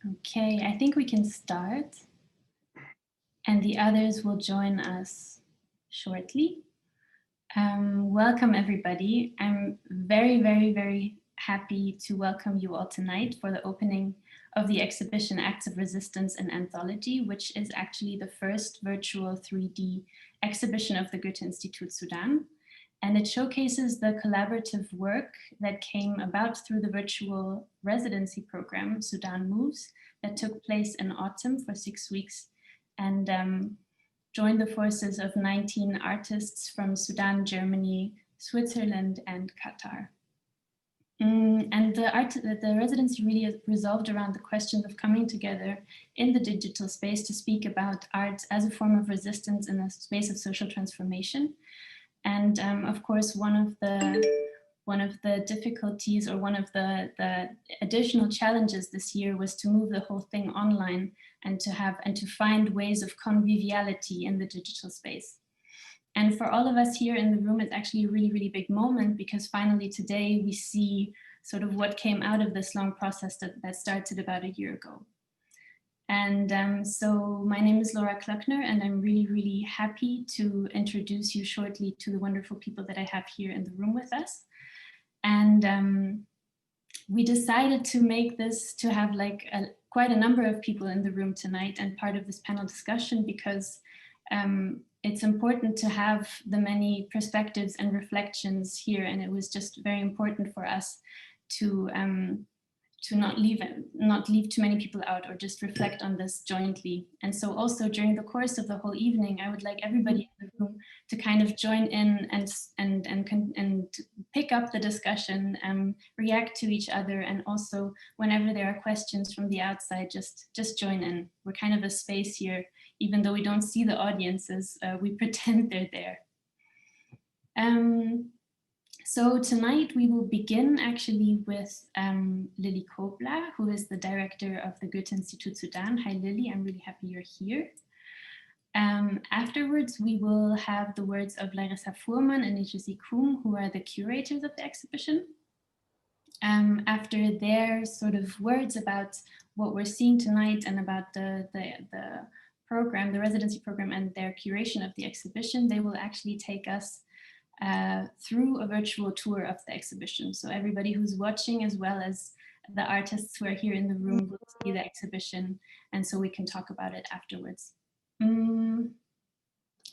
Okay, I think we can start, and the others will join us shortly. Welcome, everybody. I'm very happy to welcome you all tonight for the opening of the exhibition Acts of Resistance and Anthology, which is actually the first virtual 3D exhibition of the Goethe-Institut Sudan. And it showcases the collaborative work that came about through the virtual residency program, Sudan Moves, that took place in autumn for 6 weeks and joined the forces of 19 artists from Sudan, Germany, Switzerland, and Qatar. And the residency really resolved around the questions of coming together in the digital space to speak about art as a form of resistance in a space of social transformation. And of course, one of the difficulties or one of the additional challenges this year was to move the whole thing online and to find ways of conviviality in the digital space. And for all of us here in the room, it's actually a really big moment, because finally today we see sort of what came out of this long process that started about a year ago. And so my name is Laura Klöckner, and I'm really happy to introduce you shortly to the wonderful people that I have here in the room with us. And we decided to make this, to have like quite a number of people in the room tonight and part of this panel discussion, because it's important to have the many perspectives and reflections here. And it was just very important for us to not leave too many people out, or just reflect on this jointly. And so also during the course of the whole evening, I would like everybody in the room to kind of join in and pick up the discussion, react to each other, and also whenever there are questions from the outside, just join in. We're kind of a space here, even though we don't see the audiences, we pretend they're there. So tonight we will begin actually with Lily Kobler, who is the director of the Goethe-Institut Sudan. Hi Lily, I'm really happy you're here. Afterwards, we will have the words of Larissa Fuhrmann and Nijisi Kum, who are the curators of the exhibition. After their sort of words about what we're seeing tonight and about the program, the residency program, and their curation of the exhibition, they will actually take us through a virtual tour of the exhibition. So everybody who's watching, as well as the artists who are here in the room, will see the exhibition, and so we can talk about it afterwards.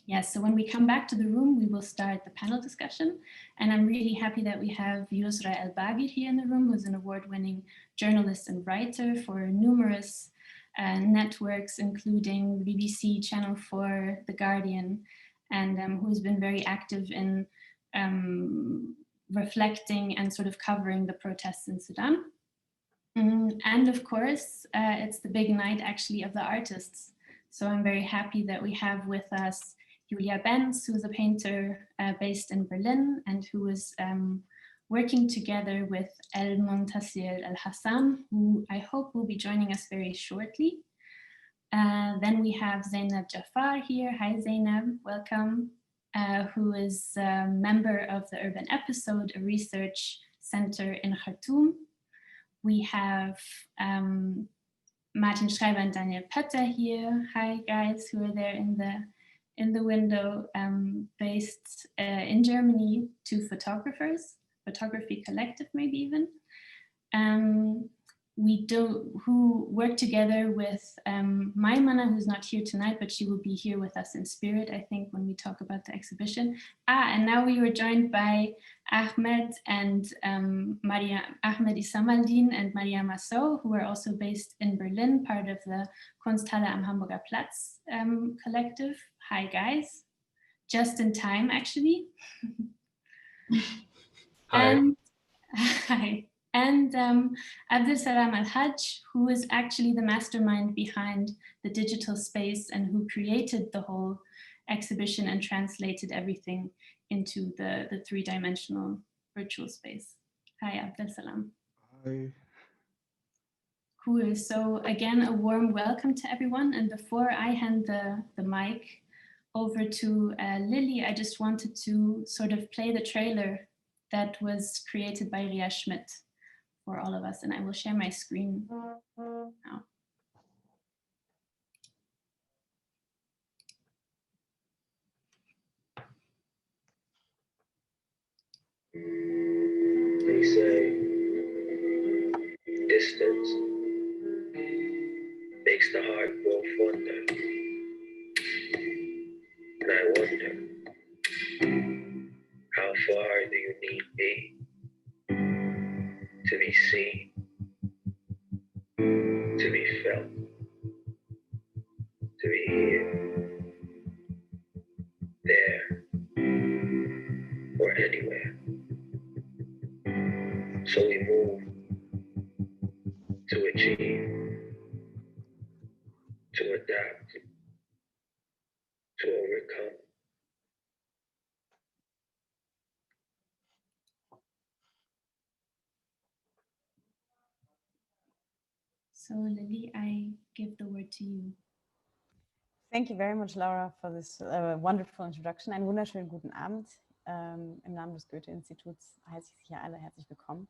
Yes, so when we come back to the room, we will start the panel discussion. And I'm really happy that we have Yusra El-Bagir here in the room, who's an award-winning journalist and writer for numerous networks, including the BBC, Channel 4, The Guardian, and who's been very active in reflecting and sort of covering the protests in Sudan. And of course, it's the big night actually of the artists. So I'm very happy that we have with us Julia Benz, who is a painter based in Berlin, and who is working together with El Montasir El Hassan, who I hope will be joining us very shortly. Then we have Zainab Jafar here. Hi Zainab, welcome. Who is a member of the Urban Episode, a research center in Khartoum. We have Martin Schreiber and Daniel Petter here. Hi guys, who are there in the window, based in Germany, two photographers, photography collective maybe even. Who work together with Maimana, who's not here tonight, but she will be here with us in spirit, I think, when we talk about the exhibition. And now we were joined by Ahmed and Ahmed Isamaldin and Maria Masso, who are also based in Berlin, part of the Kunsthalle am Hamburger Platz collective. Hi, guys. Just in time, actually. Hi. And hi. And Abdel Salam Al-Hajj, who is actually the mastermind behind the digital space and who created the whole exhibition and translated everything into the three-dimensional virtual space. Hi, Abdel Salam. Hi. Cool. So again, a warm welcome to everyone. And before I hand the mic over to Lily, I just wanted to sort of play the trailer that was created by Ria Schmidt for all of us, and I will share my screen now. They say distance makes the heart grow fonder, and I wonder, how far do you need me to be seen, to be felt, to be here, there, or anywhere? So we move to achieve, to adapt, to overcome. So Lily, I give the word to you. Thank you very much, Laura, for this wonderful introduction. Einen wunderschönen guten Abend. Im Namen des Goethe-Instituts heiße ich Sie hier alle herzlich willkommen.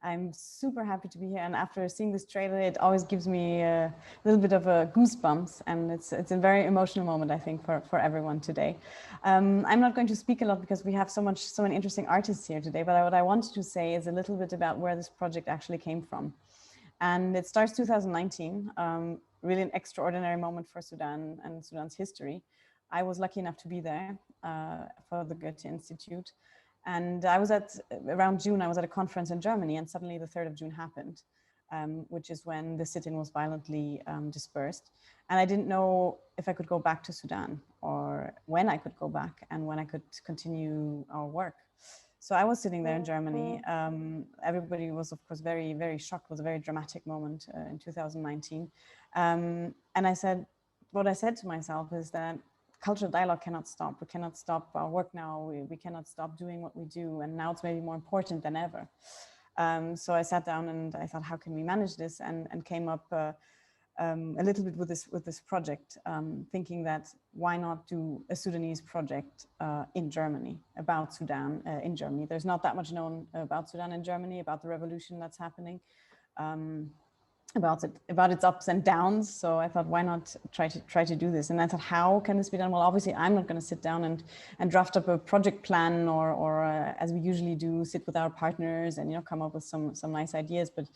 I'm super happy to be here, and after seeing this trailer, it always gives me a little bit of a goosebumps, and it's a very emotional moment, I think, for everyone today. I'm not going to speak a lot because we have so many interesting artists here today, but what I wanted to say is a little bit about where this project actually came from. And it starts 2019, really an extraordinary moment for Sudan and Sudan's history. I was lucky enough to be there for the Goethe-Institut. And I was around June, I was at a conference in Germany, and suddenly the 3rd of June happened, which is when the sit-in was violently dispersed. And I didn't know if I could go back to Sudan or when I could go back and when I could continue our work. So I was sitting there in Germany. Everybody was, of course, very, very shocked. It was a very dramatic moment in 2019. And what I said to myself is that cultural dialogue cannot stop. We cannot stop our work now. We cannot stop doing what we do. And now it's maybe more important than ever. So I sat down and I thought, how can we manage this? And came up a little bit with this project, thinking that why not do a Sudanese project in Germany, about Sudan in Germany. There's not that much known about Sudan in Germany, about the revolution that's happening, about its ups and downs. So I thought, why not try to do this? And I thought, how can this be done? Well, obviously, I'm not going to sit down and draft up a project plan or as we usually do, sit with our partners and come up with some nice ideas. But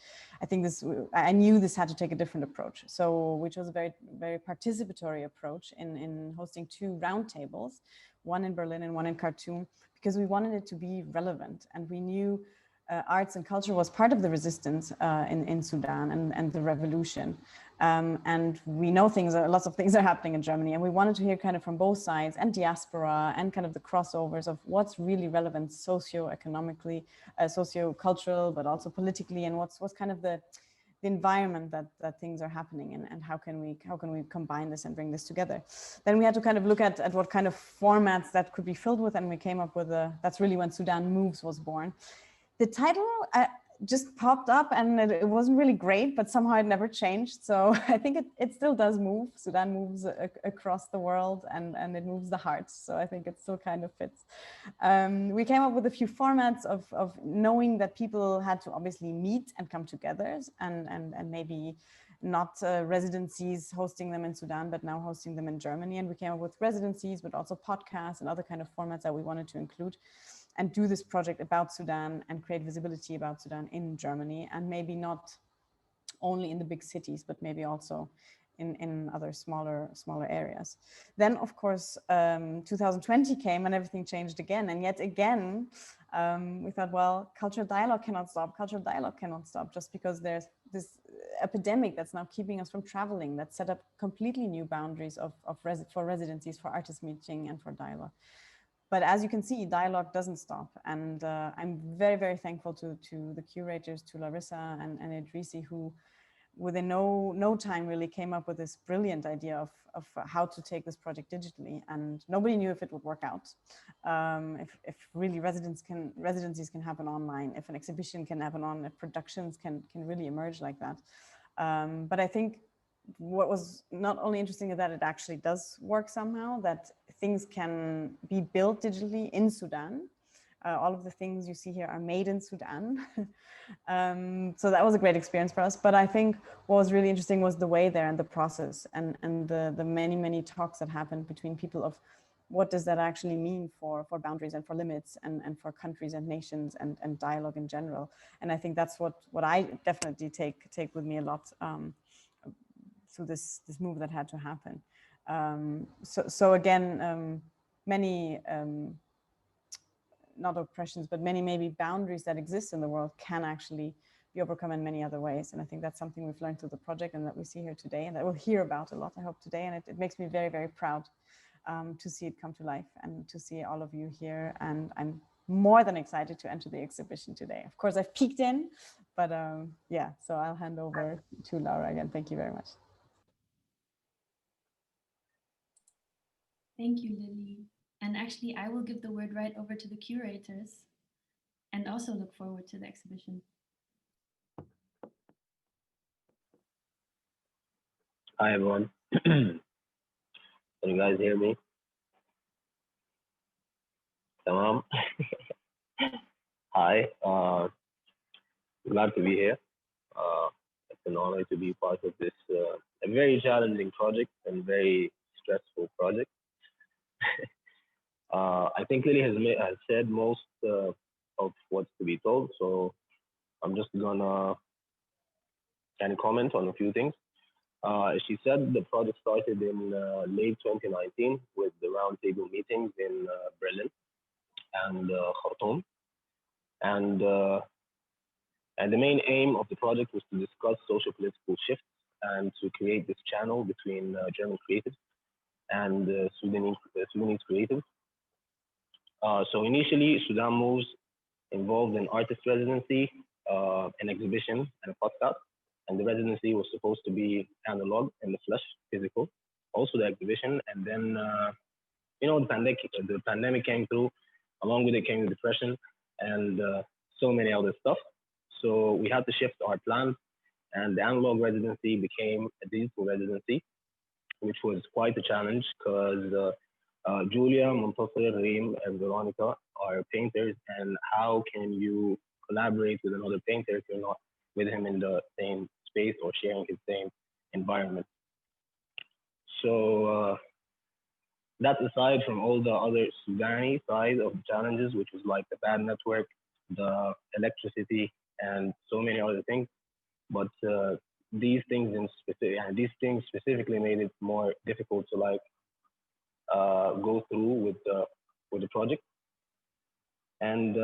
I think I knew this had to take a different approach. So we chose a very, very participatory approach in hosting 2 roundtables, one in Berlin and one in Khartoum, because we wanted it to be relevant, and we knew arts and culture was part of the resistance in Sudan and the revolution. And we know lots of things are happening in Germany, and we wanted to hear kind of from both sides, and diaspora, and kind of the crossovers of what's really relevant socio-economically, socio-cultural, but also politically, and what's kind of the environment that things are happening in, and how can we combine this and bring this together. Then we had to kind of look at what kind of formats that could be filled with, and we came up with that's really when Sudan Moves was born. The title just popped up, and it wasn't really great, but somehow it never changed. So I think it still does move. Sudan moves across the world, and it moves the hearts. So I think it still kind of fits. We came up with a few formats of knowing that people had to obviously meet and come together, and maybe not residencies hosting them in Sudan, but now hosting them in Germany. And we came up with residencies, but also podcasts and other kind of formats that we wanted to include, and do this project about Sudan and create visibility about Sudan in Germany, and maybe not only in the big cities, but maybe also in other smaller areas. Then, of course, 2020 came and everything changed again. And yet again, we thought, well, cultural dialogue cannot stop. Cultural dialogue cannot stop just because there's this epidemic that's now keeping us from traveling, that set up completely new boundaries for residencies, for artist meeting, and for dialogue. But as you can see, dialogue doesn't stop. And I'm very, very thankful to the curators, to Larissa and Idrisi, who within no time really came up with this brilliant idea of how to take this project digitally. And nobody knew if it would work out, if really residencies can happen online, if an exhibition can happen on, if productions can really emerge like that. But I think what was not only interesting is that it actually does work somehow, that things can be built digitally in Sudan. All of the things you see here are made in Sudan. So that was a great experience for us. But I think what was really interesting was the way there and the process, and the many talks that happened between people of what does that actually mean for boundaries and for limits and for countries and nations and dialogue in general. And I think that's what I definitely take with me a lot through this move that had to happen. So again, many not oppressions, but many maybe boundaries that exist in the world can actually be overcome in many other ways. And I think that's something we've learned through the project and that we see here today and that we'll hear about a lot, I hope, today. And it makes me very, very proud to see it come to life and to see all of you here. And I'm more than excited to enter the exhibition today. Of course, I've peeked in, but yeah, so I'll hand over to Laura again. Thank you very much. Thank you, Lily. And actually, I will give the word right over to the curators and also look forward to the exhibition. Hi, everyone. Can you guys hear me? Tamam. Hi. Glad to be here. It's an honor to be part of this a very challenging project and very stressful project. I think Lily has said most of what's to be told, so I'm just gonna kind of comment on a few things. She said the project started in late 2019 with the roundtable meetings in Berlin and Khartoum, and the main aim of the project was to discuss social-political shifts and to create this channel between German creatives and Sudanese creatives. So initially, Sudan Moves involved an artist residency, an exhibition, and a podcast. And the residency was supposed to be analog in the flesh, physical, also the exhibition. And then, the pandemic came through. Along with it came the depression and so many other stuff. So we had to shift our plans, and the analog residency became a digital residency, which was quite a challenge because Julia, Montasser, Reem, and Veronica are painters, and how can you collaborate with another painter if you're not with him in the same space or sharing his same environment? So that's aside from all the other Sudani side of the challenges, which was like the bad network, the electricity, and so many other things. But these things specifically made it more difficult to like go through with the project. And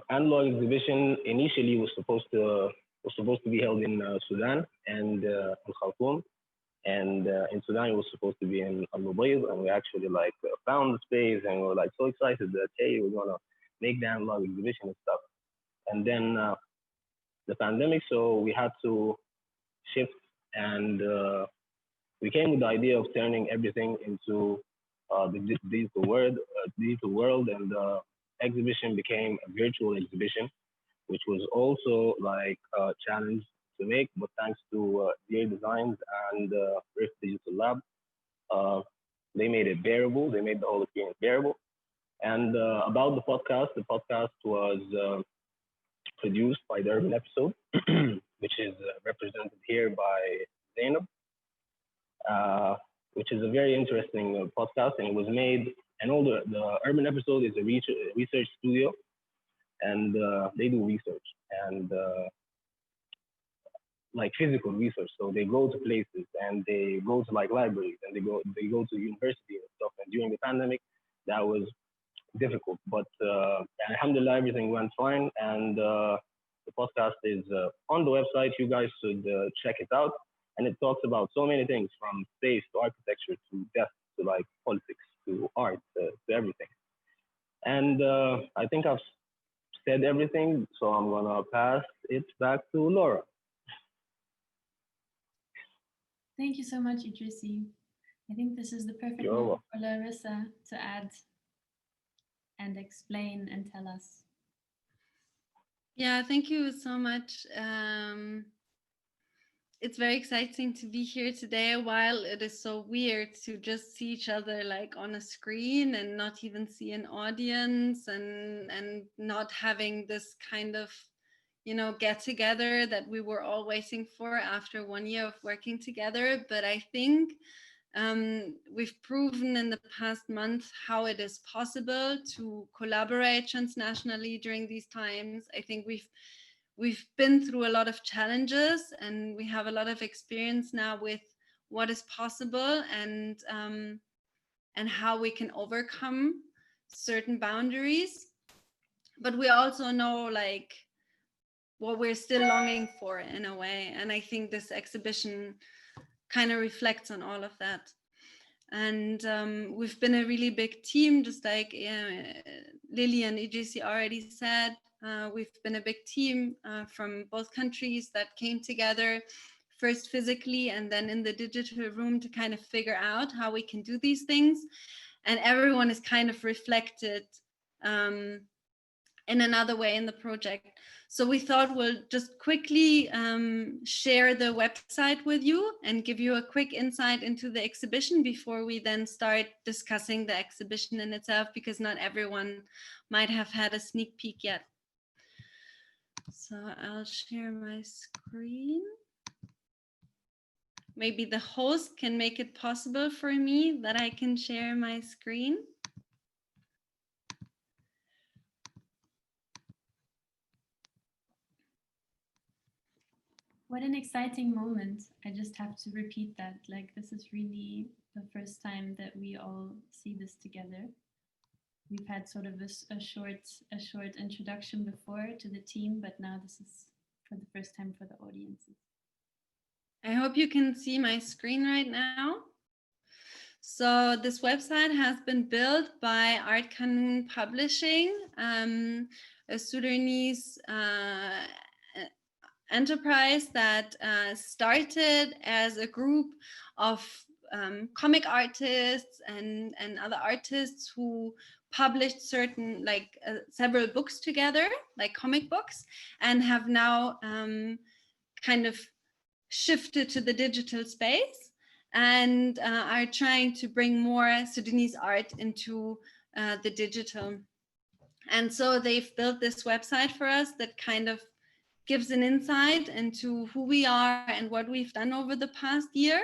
analog exhibition initially was supposed to be held in Sudan and in Khartoum. And in Sudan, it was supposed to be in Al-Mubayid, and we actually like found the space, and we were like so excited that hey, we're gonna make the analog exhibition and stuff. And then the pandemic, so we had to shift, and we came with the idea of turning everything into the digital world, and the exhibition became a virtual exhibition, which was also like a challenge to make, but thanks to their designs and Rift Digital Lab, they made it bearable. They made the whole experience bearable. And about the podcast was produced by the Urban Episode, which is represented here by Zainab, which is a very interesting podcast, and it was made, and all the Urban Episode is a research studio, and they do research, and like physical research. So they go to places and they go to like libraries and they go to university and stuff. And during the pandemic, that was difficult. But alhamdulillah, everything went fine. And the podcast is on the website. You guys should check it out. And it talks about so many things, from space to architecture to death to like politics to art to everything. And I think I've said everything, so I'm gonna pass it back to Laura. Thank you so much, Idrissi. I think this is the perfect moment for Larissa to add and explain and tell us. Yeah, thank you so much. It's very exciting to be here today. While it is so weird to just see each other like on a screen and not even see an audience, and not having this kind of, get together that we were all waiting for after 1 year of working together. But I think we've proven in the past month how it is possible to collaborate transnationally during these times. I think we've been through a lot of challenges, and we have a lot of experience now with what is possible and how we can overcome certain boundaries. But we also know like what we're still longing for in a way, and I think this exhibition kind of reflects on all of that. And we've been a really big team, just like Lily and EGC already said. We've been a big team from both countries that came together, first physically and then in the digital room, to kind of figure out how we can do these things. And everyone is kind of reflected in another way in the project. So we thought we'll just quickly share the website with you and give you a quick insight into the exhibition before we then start discussing the exhibition in itself, because not everyone might have had a sneak peek yet. So I'll share my screen. Maybe the host can make it possible for me that I can share my screen. What an exciting moment. I just have to repeat that. Like, this is really the first time that we all see this together. We've had sort of a short introduction before to the team, but now this is for the first time for the audiences. I hope you can see my screen right now. So this website has been built by Art Kanun Publishing, a Sudanese enterprise that started as a group of comic artists and other artists who published certain several books together, like comic books, and have now kind of shifted to the digital space and are trying to bring more Sudanese art into the digital. And so they've built this website for us that kind of gives an insight into who we are and what we've done over the past year.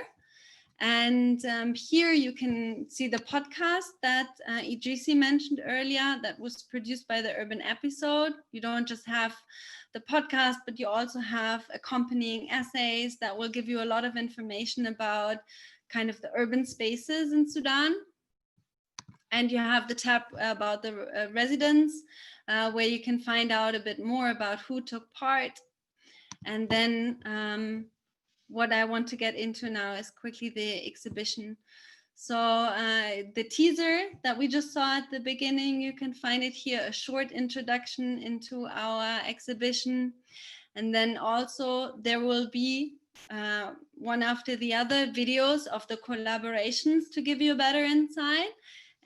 And here you can see the podcast that EGC mentioned earlier that was produced by the Urban Episode. You don't just have the podcast, but you also have accompanying essays that will give you a lot of information about kind of the urban spaces in Sudan. And you have the tab about the residents, where you can find out a bit more about who took part. And then what I want to get into now is quickly the exhibition. So the teaser that we just saw at the beginning, you can find it here, a short introduction into our exhibition. And then also there will be one after the other videos of the collaborations to give you a better insight.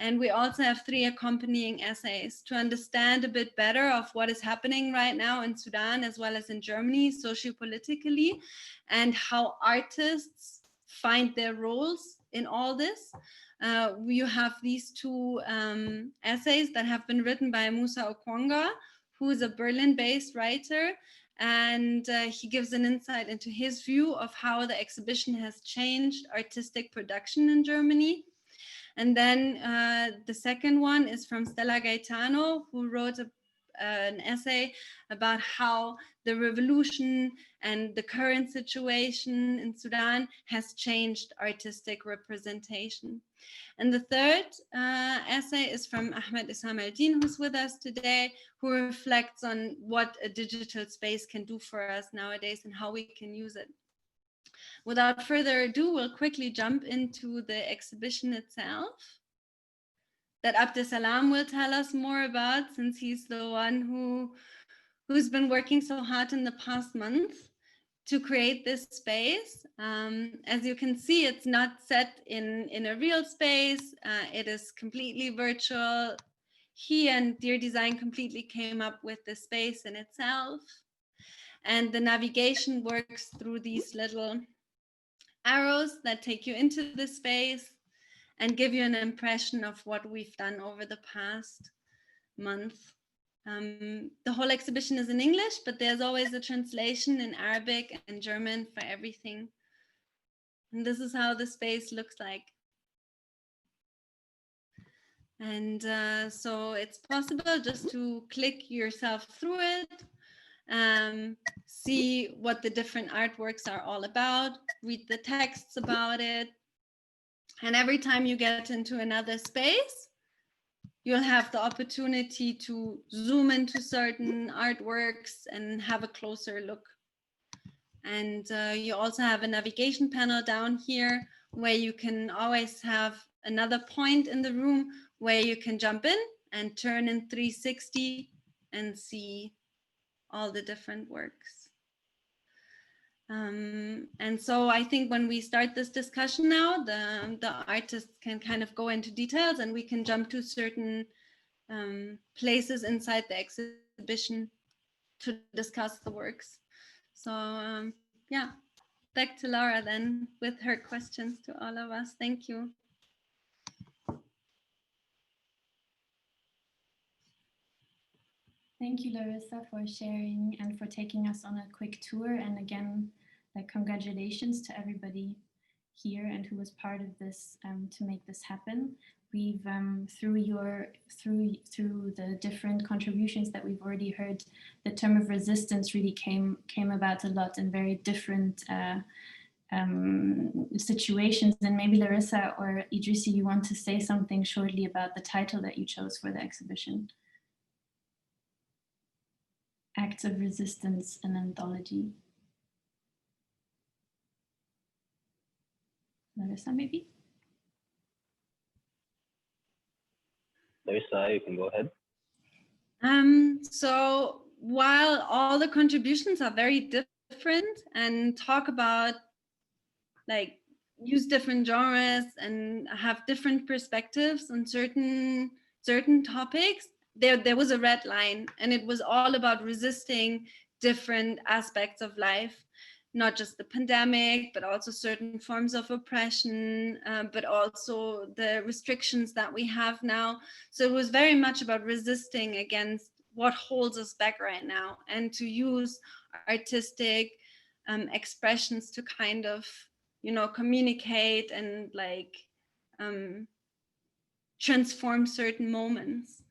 And we also have 3 accompanying essays to understand a bit better of what is happening right now in Sudan, as well as in Germany, sociopolitically, and how artists find their roles in all this. You have these 2 essays that have been written by Musa Okwonga, who is a Berlin-based writer, and he gives an insight into his view of how the exhibition has changed artistic production in Germany. And then the second one is from Stella Gaetano, who wrote an essay about how the revolution and the current situation in Sudan has changed artistic representation. And the third essay is from Ahmed Issam El-Din, who's with us today, who reflects on what a digital space can do for us nowadays and how we can use it. Without further ado, we'll quickly jump into the exhibition itself that Abdesalam will tell us more about, since he's the one who's been working so hard in the past month to create this space. As you can see, it's not set in a real space. It is completely virtual. He and Dear Design completely came up with the space in itself. And the navigation works through these little arrows that take you into the space and give you an impression of what we've done over the past month. The whole exhibition is in English, but there's always a translation in Arabic and German for everything. And this is how the space looks like. And so it's possible just to click yourself through it, see what the different artworks are all about, read the texts about it. And every time you get into another space, you'll have the opportunity to zoom into certain artworks and have a closer look. And you also have a navigation panel down here where you can always have another point in the room where you can jump in and turn in 360 and see all the different works. And so I think when we start this discussion now, the artists can kind of go into details and we can jump to certain places inside the exhibition to discuss the works. So yeah, back to Laura then with her questions to all of us. Thank you. Thank you, Larissa, for sharing and for taking us on a quick tour. And again, congratulations to everybody here and who was part of this to make this happen. We've through the different contributions that we've already heard, the term of resistance really came about a lot in very different situations. And maybe Larissa or Idrissi, you want to say something shortly about the title that you chose for the exhibition? Acts of Resistance, an Anthology. Larissa, maybe? Larissa, you can go ahead. So while all the contributions are very different and talk about, like, use different genres and have different perspectives on certain topics, there was a red line, and it was all about resisting different aspects of life, not just the pandemic, but also certain forms of oppression, but also the restrictions that we have now. So it was very much about resisting against what holds us back right now, and to use artistic expressions to kind of, you know, communicate and like transform certain moments.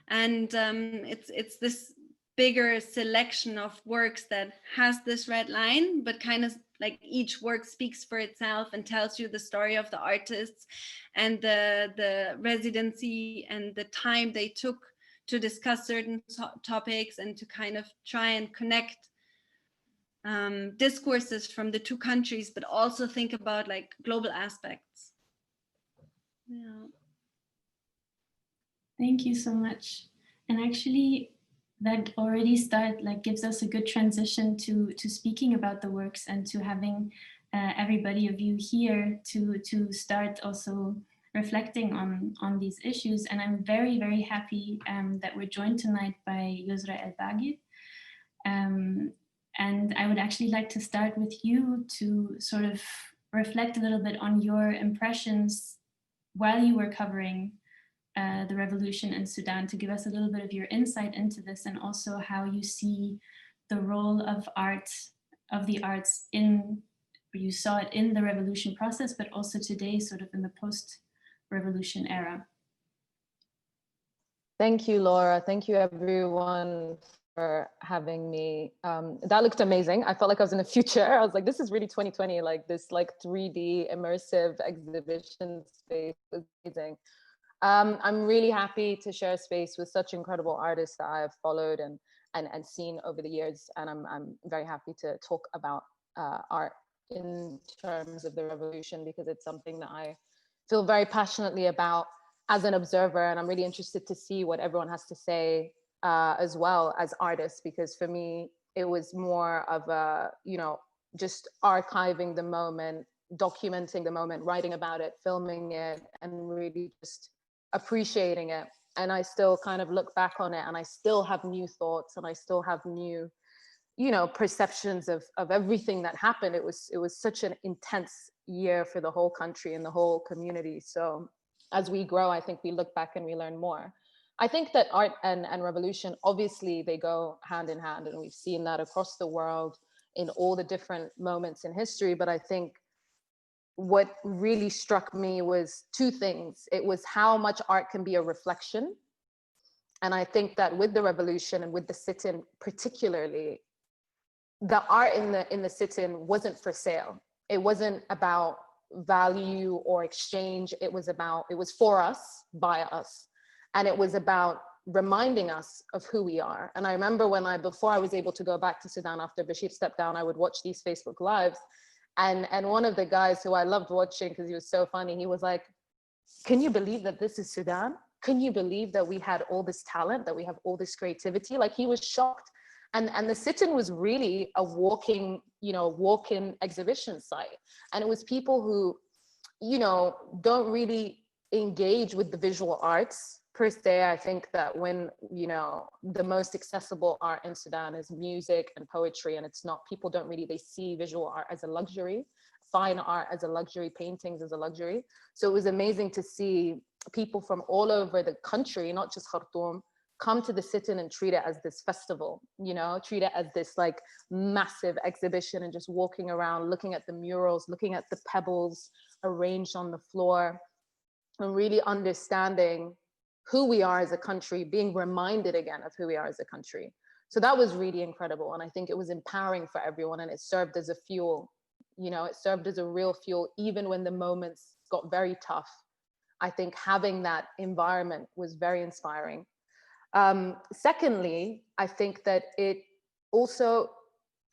And it's this bigger selection of works that has this red line, but kind of like each work speaks for itself and tells you the story of the artists and the residency and the time they took to discuss certain topics and to kind of try and connect discourses from the two countries, but also think about like global aspects. Yeah. Thank you so much. And actually, that already gives us a good transition to speaking about the works and to having everybody of you here to start also reflecting on these issues. And I'm very, very happy that we're joined tonight by Yusra El-Baghi. And I would actually like to start with you to sort of reflect a little bit on your impressions while you were covering the revolution in Sudan, to give us a little bit of your insight into this, and also how you see the role of the arts you saw it in the revolution process, but also today, sort of in the post-revolution era. Thank you, Laura. Thank you, everyone, for having me. That looked amazing. I felt like I was in the future. I was like, this is really 2020, like this like 3D immersive exhibition space was amazing. I'm really happy to share space with such incredible artists that I have followed and seen over the years. And I'm very happy to talk about art in terms of the revolution, because it's something that I feel very passionately about as an observer. And I'm really interested to see what everyone has to say as well as artists, because for me, it was more of a, you know, just archiving the moment, documenting the moment, writing about it, filming it, and really just appreciating it. And I still kind of look back on it and I still have new thoughts and I still have new, you know, perceptions of everything that happened. It was such an intense year for the whole country and the whole community. So as we grow, I think we look back and we learn more. I think that art and revolution, obviously they go hand in hand, and we've seen that across the world in all the different moments in history. But I think what really struck me was two things. It was how much art can be a reflection. And I think that with the revolution and with the sit-in particularly, the art in the sit-in wasn't for sale. It wasn't about value or exchange. It was for us, by us. And it was about reminding us of who we are. And I remember before I was able to go back to Sudan after Bashir stepped down, I would watch these Facebook Lives. And one of the guys who I loved watching because he was so funny, he was like, can you believe that this is Sudan? Can you believe that we had all this talent, that we have all this creativity? Like, he was shocked. And the sit-in was really a walking, walk-in exhibition site. And it was people who, don't really engage with the visual arts per se. I think that when, the most accessible art in Sudan is music and poetry, and people don't really, they see visual art as a luxury, fine art as a luxury, paintings as a luxury. So it was amazing to see people from all over the country, not just Khartoum, come to the sit-in and treat it as this festival, treat it as this like massive exhibition, and just walking around, looking at the murals, looking at the pebbles arranged on the floor, and really understanding who we are as a country, being reminded again of who we are as a country. So that was really incredible. And I think it was empowering for everyone, and it served as a fuel, it served as a real fuel, even when the moments got very tough. I think having that environment was very inspiring. Secondly, I think that it also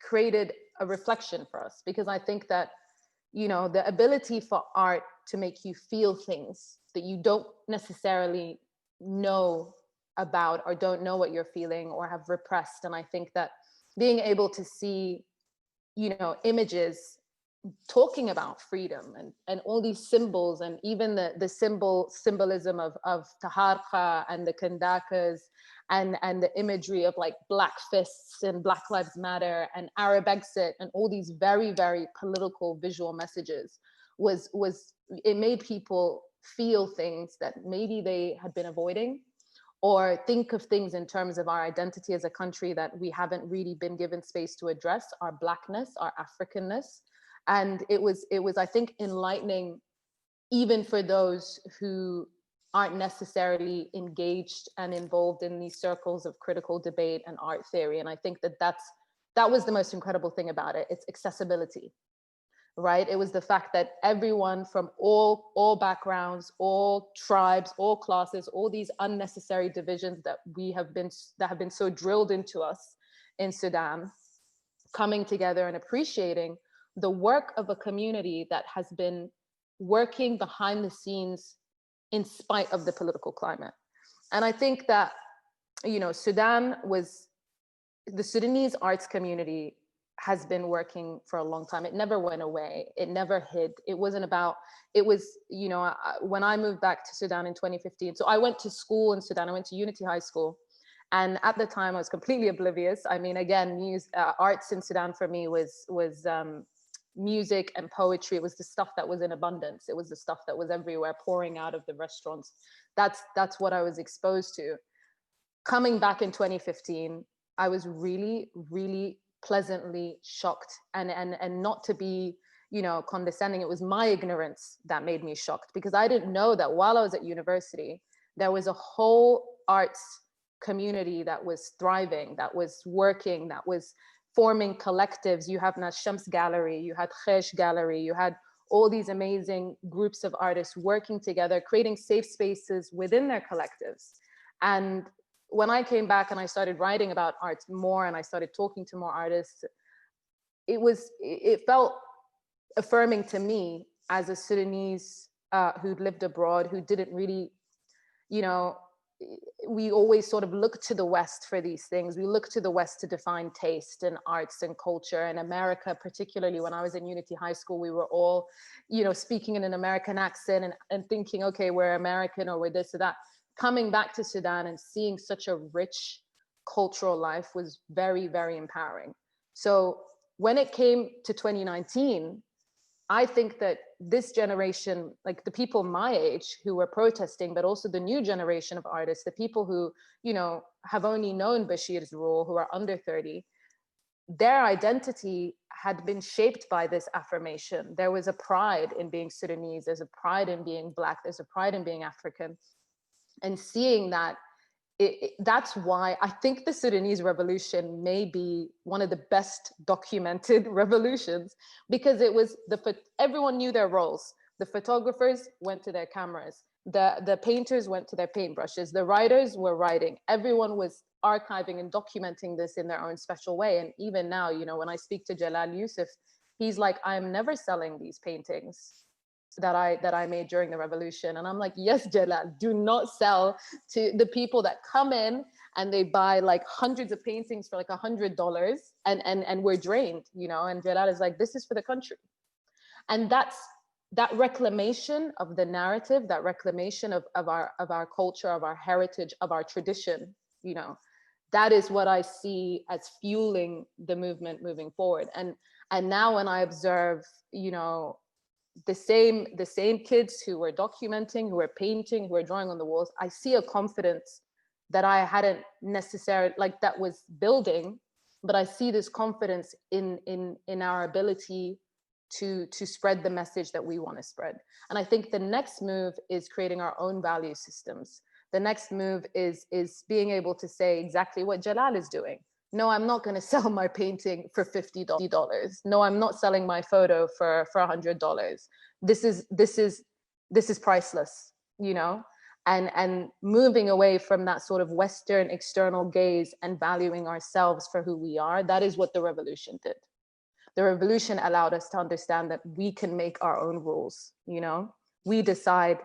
created a reflection for us, because I think that, the ability for art to make you feel things that you don't necessarily know about, or don't know what you're feeling, or have repressed. And I think that being able to see, images talking about freedom and all these symbols, and even the symbolism of Taharqa and the Kandakas, and the imagery of like black fists and Black Lives Matter and Arab exit, and all these very, very political visual messages it made people feel things that maybe they had been avoiding, or think of things in terms of our identity as a country that we haven't really been given space to address, our Blackness, our Africanness. And it was, I think, enlightening, even for those who aren't necessarily engaged and involved in these circles of critical debate and art theory. And I think that was the most incredible thing about it. It's accessibility, right? It was the fact that everyone from all backgrounds, all tribes, all classes, all these unnecessary divisions that have been so drilled into us in Sudan, coming together and appreciating the work of a community that has been working behind the scenes in spite of the political climate. And I think that, the Sudanese arts community has been working for a long time. It never went away. It never hid. When I moved back to Sudan in 2015, so I went to school in Sudan. I went to Unity High School. And at the time I was completely oblivious. I mean, again, arts in Sudan for me was music and poetry. It was the stuff that was in abundance. It was the stuff that was everywhere, pouring out of the restaurants. That's what I was exposed to. Coming back in 2015, I was really, really pleasantly shocked, and not to be, condescending. It was my ignorance that made me shocked, because I didn't know that while I was at university, there was a whole arts community that was thriving, that was working, that was forming collectives. You have Nashams Gallery, you had Khesh Gallery, you had all these amazing groups of artists working together, creating safe spaces within their collectives. And when I came back and I started writing about art more, and I started talking to more artists, it felt affirming to me as a Sudanese who'd lived abroad, who didn't really, we always sort of look to the West for these things. We look to the West to define taste and arts and culture. And America, particularly when I was in Unity High School, we were all, speaking in an American accent and thinking, okay, we're American, or we're this or that. Coming back to Sudan and seeing such a rich cultural life was very, very empowering. So when it came to 2019, I think that this generation, like the people my age who were protesting, but also the new generation of artists, the people who, have only known Bashir's rule, who are under 30, their identity had been shaped by this affirmation. There was a pride in being Sudanese, there's a pride in being Black, there's a pride in being African. And seeing that, that's why I think the Sudanese revolution may be one of the best documented revolutions, because it was everyone knew their roles. The photographers went to their cameras, the painters went to their paintbrushes, the writers were writing, everyone was archiving and documenting this in their own special way. And even now, you know, when I speak to Jalal Yusuf, he's like, I'm never selling these paintings that I made during the revolution. And I'm like, yes, Jalal, do not sell to the people that come in and they buy like hundreds of paintings for like $100 and we're drained, you know. And Jalal is like, this is for the country. And that reclamation of the narrative, that reclamation of our culture, of our heritage, of our tradition, you know, that is what I see as fueling the movement moving forward. And now when I observe, you know, the same kids who were documenting, who were painting, who were drawing on the walls, I see a confidence that I hadn't necessarily, like, that was building, but I see this confidence in our ability to spread the message that we want to spread. And I think the next move is creating our own value systems. The next move is being able to say exactly what Jalal is doing. No, I'm not going to sell my painting for $50. No, I'm not selling my photo for $100. This is priceless, you know? And moving away from that sort of Western external gaze and valuing ourselves for who we are, that is what the revolution did. The revolution allowed us to understand that we can make our own rules, you know? We decide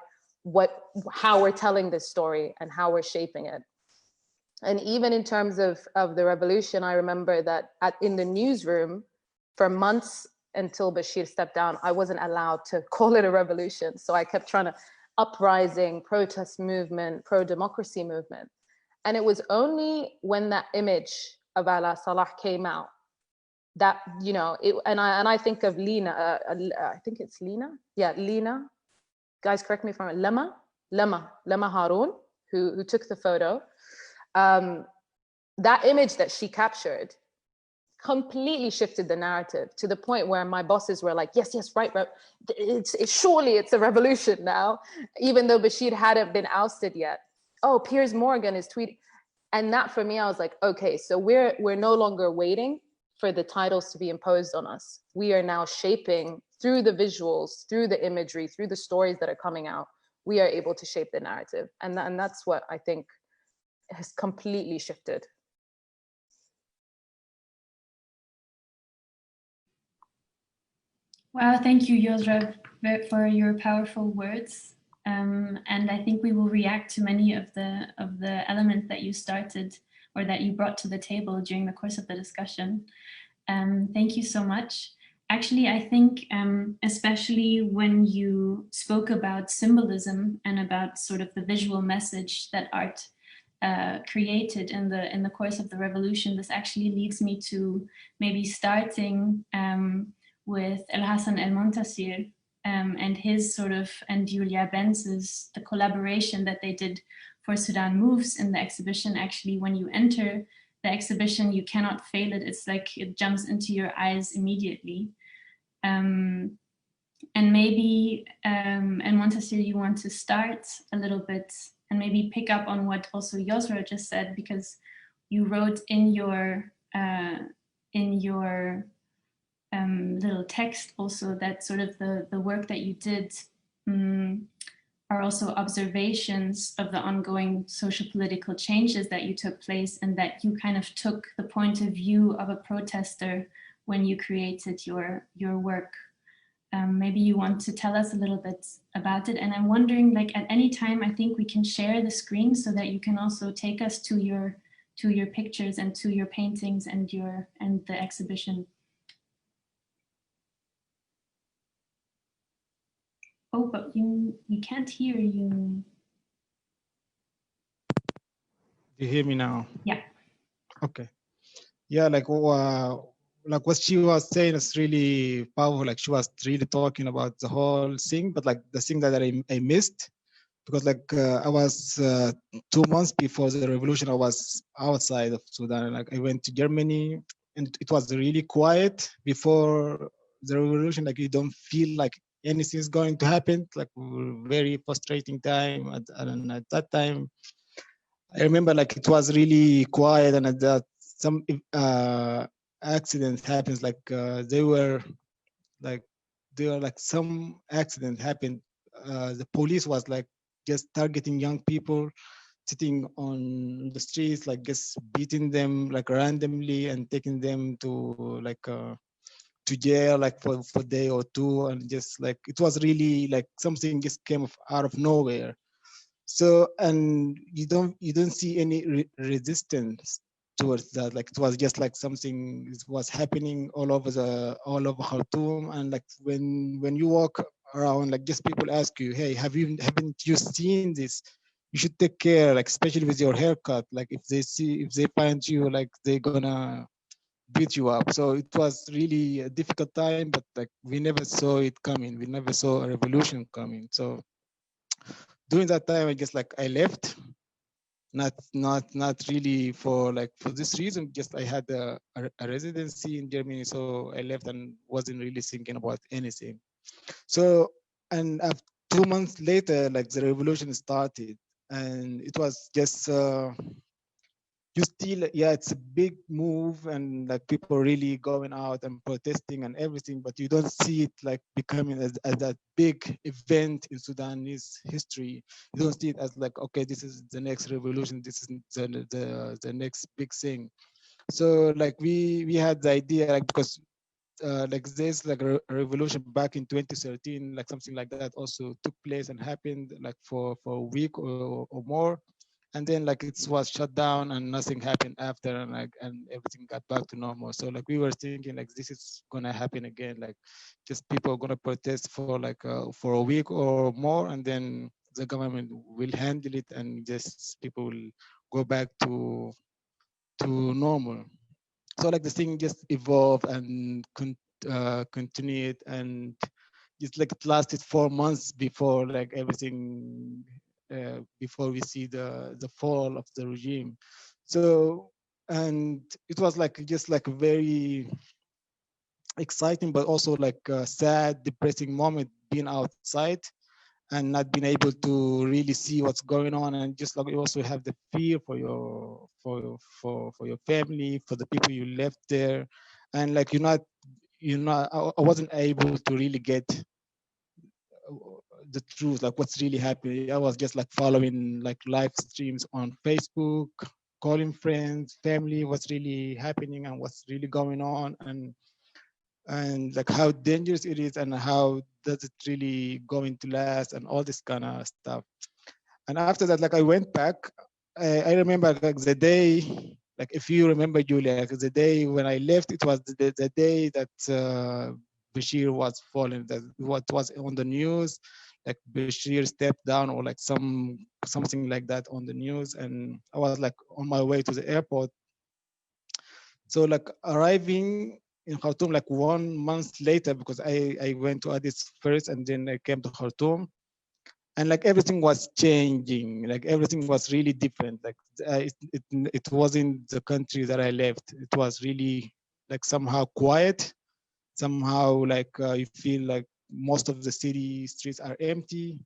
how we're telling this story and how we're shaping it. And even in terms of the revolution, I remember that in the newsroom for months until Bashir stepped down, I wasn't allowed to call it a revolution. So I kept trying to uprising, protest movement, pro-democracy movement. And it was only when that image of Ala Salah came out that, you know, and I think of Lena, I think it's Lena. Yeah, Lena. Guys, correct me if I'm wrong. Lema Harun, who took the photo. That image that she captured completely shifted the narrative to the point where my bosses were like, yes, right. Surely it's a revolution now, even though Bashir hadn't been ousted yet. Oh, Piers Morgan is tweeting. And that for me, I was like, okay, so we're no longer waiting for the titles to be imposed on us. We are now shaping through the visuals, through the imagery, through the stories that are coming out, we are able to shape the narrative. And that's what I think has completely shifted. Wow, thank you, Yosra, for your powerful words. And I think we will react to many of the elements that you started or that you brought to the table during the course of the discussion. Thank you so much. Actually, I think especially when you spoke about symbolism and about sort of the visual message that art created in the course of the revolution, this actually leads me to maybe starting with El Hassan El Montasir and his sort of, and Julia Benz's, the collaboration that they did for Sudan Moves in the exhibition. Actually, when you enter the exhibition, you cannot fail it. It's like it jumps into your eyes immediately. And maybe, and Montasir, you want to start a little bit and maybe pick up on what also Yosra just said, because you wrote in your little text also that sort of the work that you did are also observations of the ongoing social political changes that you took place, and that you kind of took the point of view of a protester when you created your work. Maybe you want to tell us a little bit about it. And I'm wondering, like, at any time, I think we can share the screen so that you can also take us to your pictures and to your paintings and the exhibition. Oh, but we can't hear you. Do you hear me now? Yeah. Okay. Yeah, like what she was saying is really powerful. Like she was really talking about the whole thing, but like the thing that I missed, because like I was 2 months before the revolution, I was outside of Sudan. Like I went to Germany, and it was really quiet before the revolution. Like you don't feel like anything's going to happen. Like very frustrating time. And at that time, I remember like it was really quiet, and at that some accident happens. Like there were like some accident happened. The police was like just targeting young people sitting on the streets, like just beating them like randomly and taking them to to jail like for a day or two, and just like it was really like something just came out of nowhere. So and you don't see any resistance towards that. Like it was just like something was happening all over Khartoum. And like when you walk around, like just people ask you, hey, haven't you seen this? You should take care, like especially with your haircut. Like if they find you, like they're gonna beat you up. So it was really a difficult time, but like we never saw it coming. We never saw a revolution coming. So during that time, I guess like I left, not really for this reason. Just I had a residency in Germany, so I left and wasn't really thinking about anything. So and after 2 months later, like the revolution started, and it was just you still, yeah, it's a big move, and like people really going out and protesting and everything, but you don't see it like becoming as that big event in Sudanese history. You don't see it as like, okay, this is the next revolution, this is the next big thing. So like we had the idea, like because like there's like a revolution back in 2013, like something like that also took place and happened like for a week or more, and then like it was shut down and nothing happened after, and like and everything got back to normal. So like we were thinking like this is gonna happen again, like just people are gonna protest for a week or more, and then the government will handle it and just people will go back to normal. So like the thing just evolved and continued, and just like it lasted 4 months before like everything before we see the fall of the regime. So and it was like just like a very exciting but also like a sad, depressing moment being outside and not being able to really see what's going on, and just like you also have the fear for your family, for the people you left there, and like I wasn't able to really get the truth, like what's really happening. I was just like following like live streams on Facebook, calling friends, family, what's really happening and what's really going on, and like how dangerous it is and how does it really going to last and all this kind of stuff. And after that, like I went back. I remember like the day, like if you remember, Julia, like the day when I left, it was the day that Bashir was falling. That what was on the news, like Bashir stepped down or like something like that on the news, and I was like on my way to the airport. So like arriving in Khartoum like 1 month later, because I went to Addis first and then I came to Khartoum, and like everything was changing, like everything was really different. Like it wasn't the country that I left. It was really like somehow quiet, somehow like you feel like most of the city streets are empty,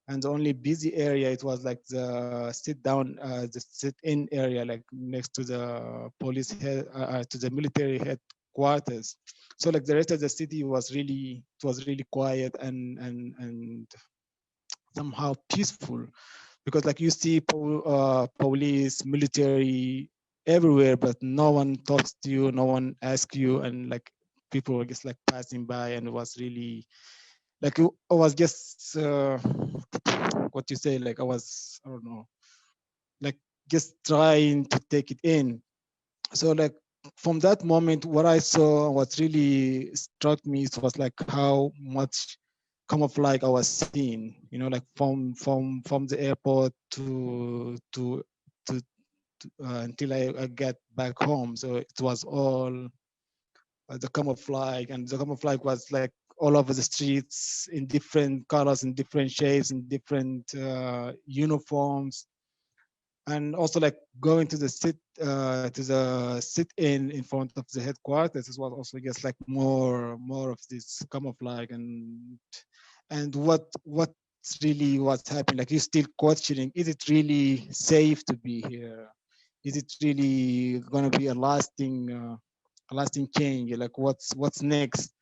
and the only busy area it was like the the sit-in area, like next to the police head to the military headquarters. So like the rest of the city was really quiet and somehow peaceful, because like you see police, military everywhere, but no one talks to you, no one asks you, and like people were just like passing by, and it was really like I was just what you say, like I don't know, like just trying to take it in. So like from that moment, what I saw, what really struck me was like how much camouflage I was seeing, you know, like from the airport to until I get back home. So it was all the camouflage, and the camouflage was like all over the streets in different colors, in different shapes, in different uniforms. and also like going to the sit in front of the headquarters. This was also just like more of this camouflage and what's really what's happening. Like you're still questioning, is it really safe to be here? Is it really gonna be a lasting change? Like what's next?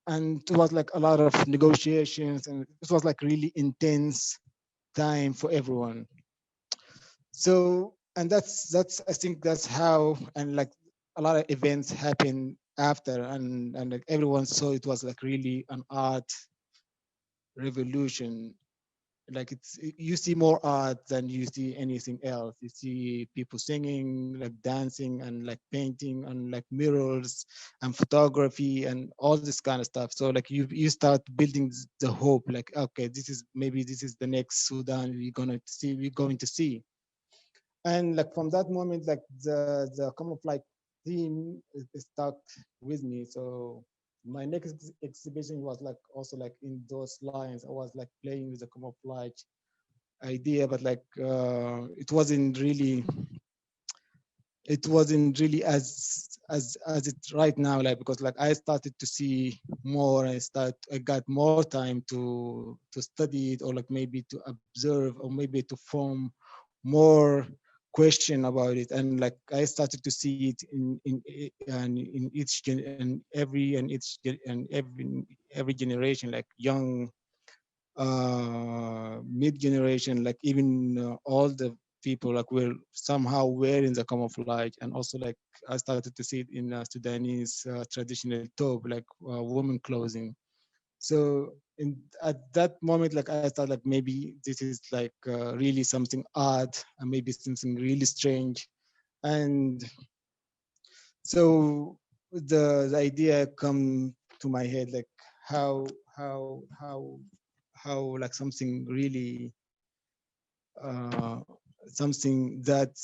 And it was like a lot of negotiations, and it was like really intense time for everyone. So, and that's I think that's how, and like a lot of events happen after, and like everyone saw it was like really an art revolution. Like it's, you see more art than you see anything else. You see people singing, like dancing, and like painting, and like murals and photography and all this kind of stuff. So like you start building the hope, like, okay, this is, maybe this is the next Sudan we're going to see. And like from that moment, like the kind of like theme is stuck with me. So my next exhibition was like also like in those lines. I was like playing with the camouflage idea, but like it wasn't really as it right now, like, because like I started to see more. I got more time to study it, or like maybe to observe, or maybe to form more question about it. And like I started to see it in each every generation, like young, mid generation, like even all the people like were somehow wearing the camouflage. And also like I started to see it in Sudanese traditional tobe, like women clothing. So at that moment, like I thought like maybe this is like really something odd, and maybe something really strange. And so the idea come to my head, like how like something really something that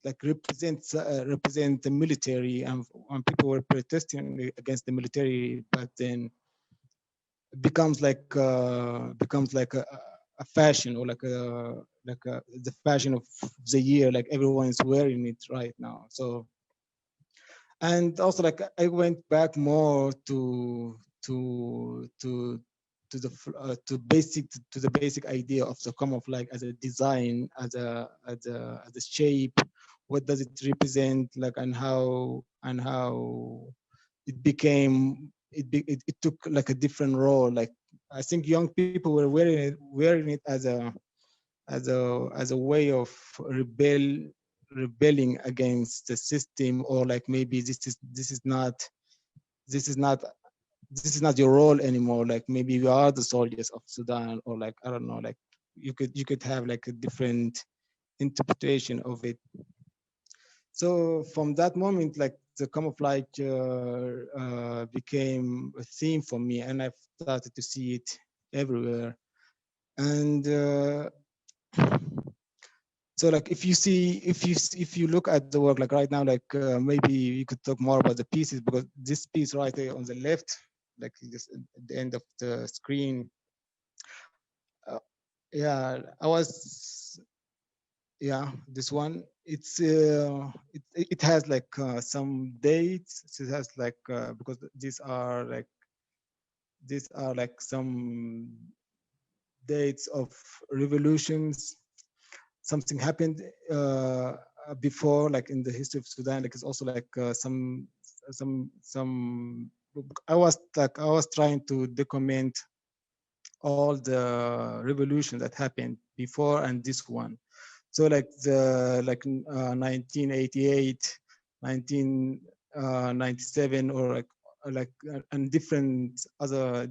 like represent the military, and people were protesting against the military, but then it becomes like a fashion, or like the fashion of the year, like everyone is wearing it right now. So, and also like I went back more to the basic idea of the camouflage as a design, as a shape. What does it represent, like, and how it became, it took like a different role. Like I think young people were wearing it as a way of rebelling against the system, or like maybe this is not your role anymore. Like maybe you are the soldiers of Sudan, or like I don't know, like you could have like a different interpretation of it. So from that moment, like the camouflage became a theme for me, and I started to see it everywhere. And so like if you look at the work, like right now, like maybe you could talk more about the pieces, because this piece right there on the left, like just at the end of the screen, yeah, this one, it has like some dates. It has like because these are like some dates of revolutions. Something happened before, like in the history of Sudan. Like it's also like some. I was trying to document all the revolution that happened before and this one. So like 1988, 1997, or like and different other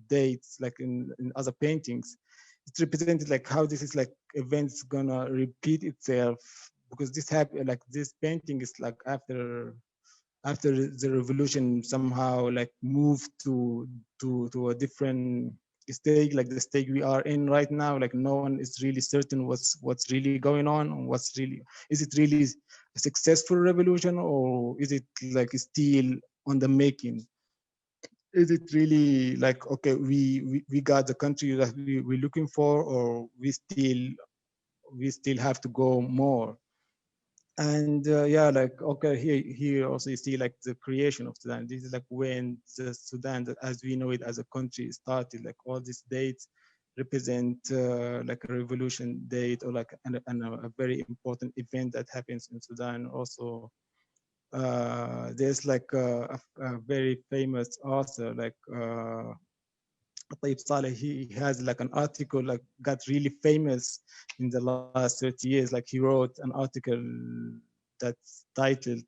dates, like in other paintings. It's represented like how this is like events gonna repeat itself, because this happened, like this painting is like after the revolution somehow like moved to a different stage, like the stage we are in right now. Like no one is really certain what's really going on, is it really a successful revolution, or is it like still on the making? Is it really like, okay, we got the country that we're looking for, or we still we still have to go more. And yeah, like, okay, here also you see like the creation of Sudan. This is like when the Sudan, as we know it as a country, started. Like all these dates represent like a revolution date, or like a very important event that happens in Sudan. Also, there's like a very famous author, like Taib Saleh. He has like an article like got really famous in the last 30 years. Like he wrote an article that's titled,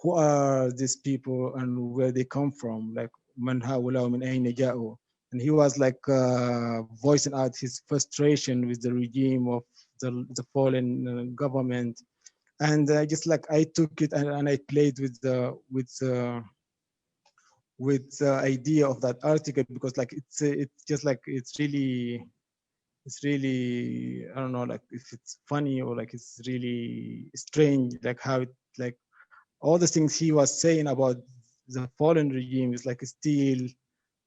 "Who are these people and where they come from?" Like Man hawala min ayna ja'u. And he was like voicing out his frustration with the regime of the fallen government. And just like I took it and I played with the idea of that article, because like it's just like it's really I don't know, like if it's funny or like it's really strange, like how it, like all the things he was saying about the fallen regime is like still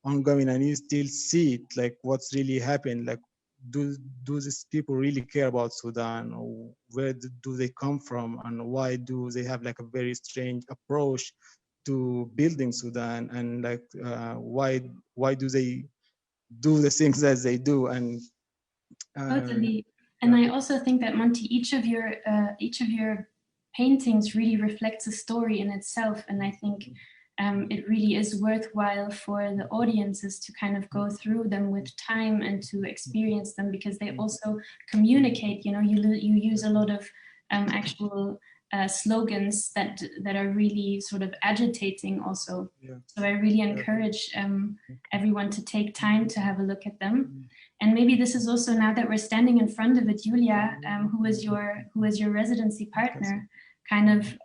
ongoing, and you still see it, like what's really happened. Like do these people really care about Sudan, or where do they come from, and why do they have like a very strange approach to building Sudan, and like why do they do the things that they do? And totally. And I also think that, Monty, each of your paintings really reflects a story in itself, and I think it really is worthwhile for the audiences to kind of go through them with time and to experience them, because they also communicate. You know, you use a lot of actual slogans that are really sort of agitating also. Yeah. So I really encourage everyone to take time to have a look at them. And maybe this is also, now that we're standing in front of it, Julia, who is your residency partner, kind of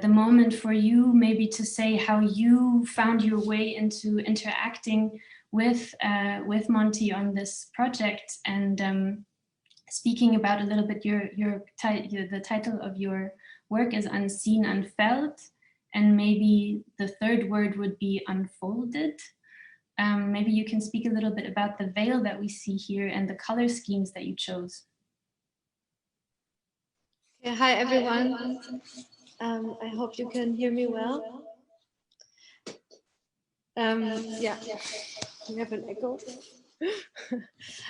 the moment for you maybe to say how you found your way into interacting with Monty on this project, and speaking about a little bit the title of your work is Unseen, Unfelt, and maybe the third word would be unfolded. Maybe you can speak a little bit about the veil that we see here and the color schemes that you chose. Yeah, hi everyone. I hope you can hear me well. Yeah, we have an echo.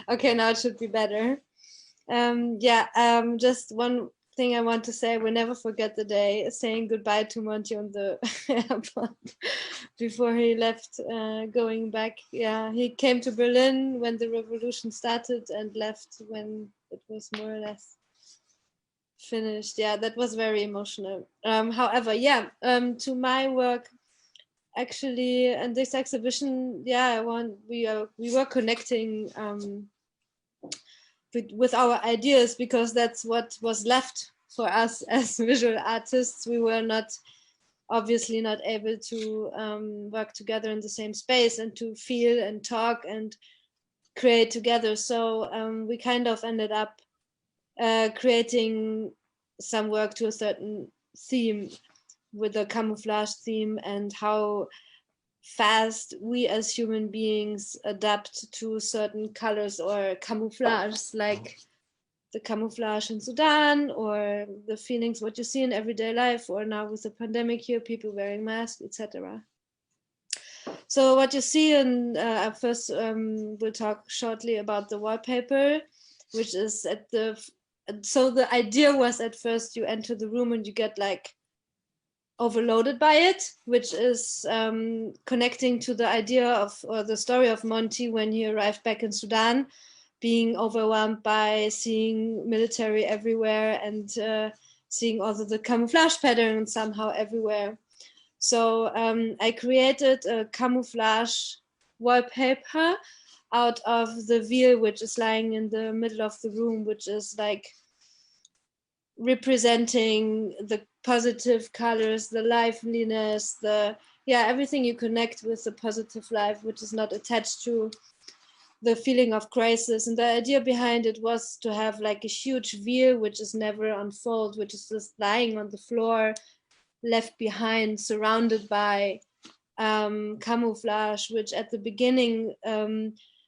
Okay, now it should be better. Just one thing I want to say: we never forget the day saying goodbye to Monty on the airport before he left, going back. Yeah, he came to Berlin when the revolution started and left when it was more or less finished. Yeah, that was very emotional. However, yeah, to my work, actually, and this exhibition, yeah, we were connecting with our ideas, because that's what was left for us as visual artists. We were obviously not able to work together in the same space and to feel and talk and create together. So we kind of ended up creating some work to a certain theme, with a camouflage theme, and how fast we as human beings adapt to certain colors or camouflage, like the camouflage in Sudan, or the feelings what you see in everyday life, or now with the pandemic here, people wearing masks, etc. So what you see in first we'll talk shortly about the wallpaper, which is so the idea was, at first you enter the room and you get like overloaded by it, which is connecting to the idea of, or the story of Monty when he arrived back in Sudan, being overwhelmed by seeing military everywhere and seeing also the camouflage pattern somehow everywhere. So I created a camouflage wallpaper out of the veil, which is lying in the middle of the room, which is like representing the positive colors, the liveliness, everything you connect with the positive life, which is not attached to the feeling of crisis. And the idea behind it was to have like a huge veil, which is never unfold, which is just lying on the floor, left behind, surrounded by camouflage, which at the beginning,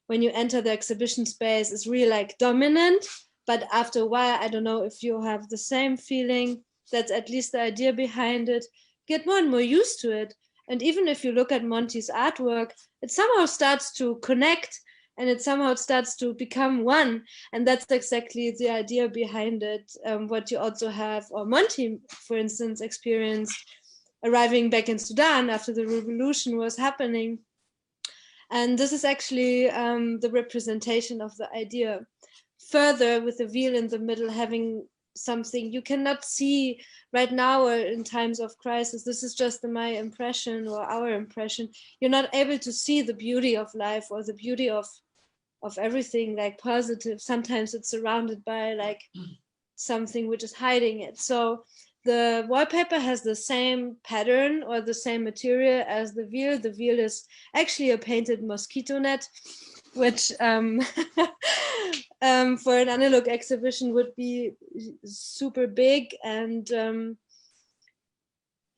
when you enter the exhibition space, is really like dominant, But after a while, I don't know if you have the same feeling. That's at least the idea behind it. Get more and more used to it. And even if you look at Monty's artwork, it somehow starts to connect, and it somehow starts to become one. And that's exactly the idea behind it. What you also have, or Monty, for instance, experienced arriving back in Sudan after the revolution was happening. And this is actually the representation of the idea. Further, with the wheel in the middle, having something you cannot see right now or in times of crisis. This is just my impression or our impression. You're not able to see the beauty of life or the beauty of everything like positive. Sometimes it's surrounded by like something which is hiding it. So the wallpaper has the same pattern or the same material as the wheel. The wheel is actually a painted mosquito net, which for an analog exhibition would be super big. And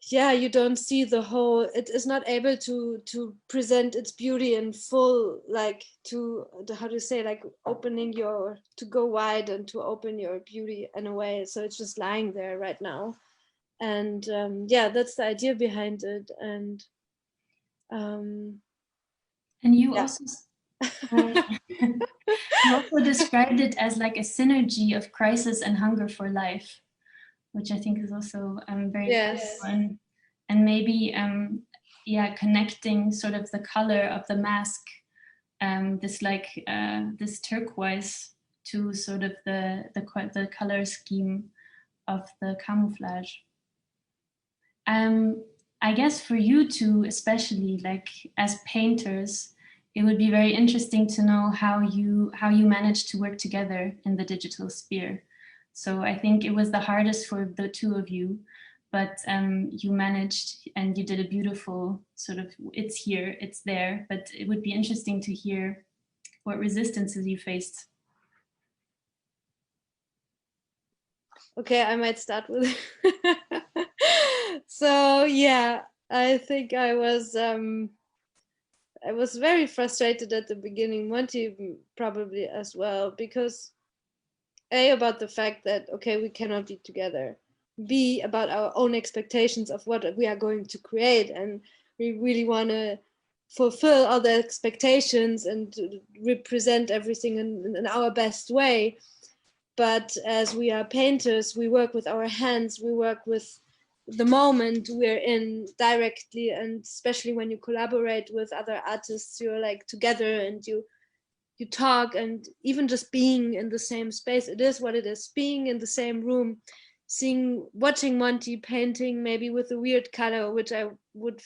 yeah, you don't see the whole, it is not able to present its beauty in full, like to how do you say, like opening your, to go wide and to open your beauty in a way. So it's just lying there right now. And yeah, that's the idea behind it. And you yeah. also you also described it as like a synergy of crisis and hunger for life, which I think is also very fun. And maybe yeah, connecting sort of the color of the mask, this like this turquoise, to sort of the color scheme of the camouflage. I guess for you two, especially like as painters, it would be very interesting to know how you managed to work together in the digital sphere. So I think it was the hardest for the two of you, but you managed and you did a beautiful sort of, it's here, it's there, but it would be interesting to hear what resistances you faced. Okay, I might start with so yeah, I think I was very frustrated at the beginning, Monty probably as well, because A, about the fact that, okay, we cannot be together. B, about our own expectations of what we are going to create. And we really want to fulfill all the expectations and to represent everything in our best way. But as we are painters, we work with our hands, we work with the moment we're in directly. And especially when you collaborate with other artists, you're like together and you talk, and even just being in the same space, it is what it is. Being in the same room, watching Monty painting maybe with a weird color, which I would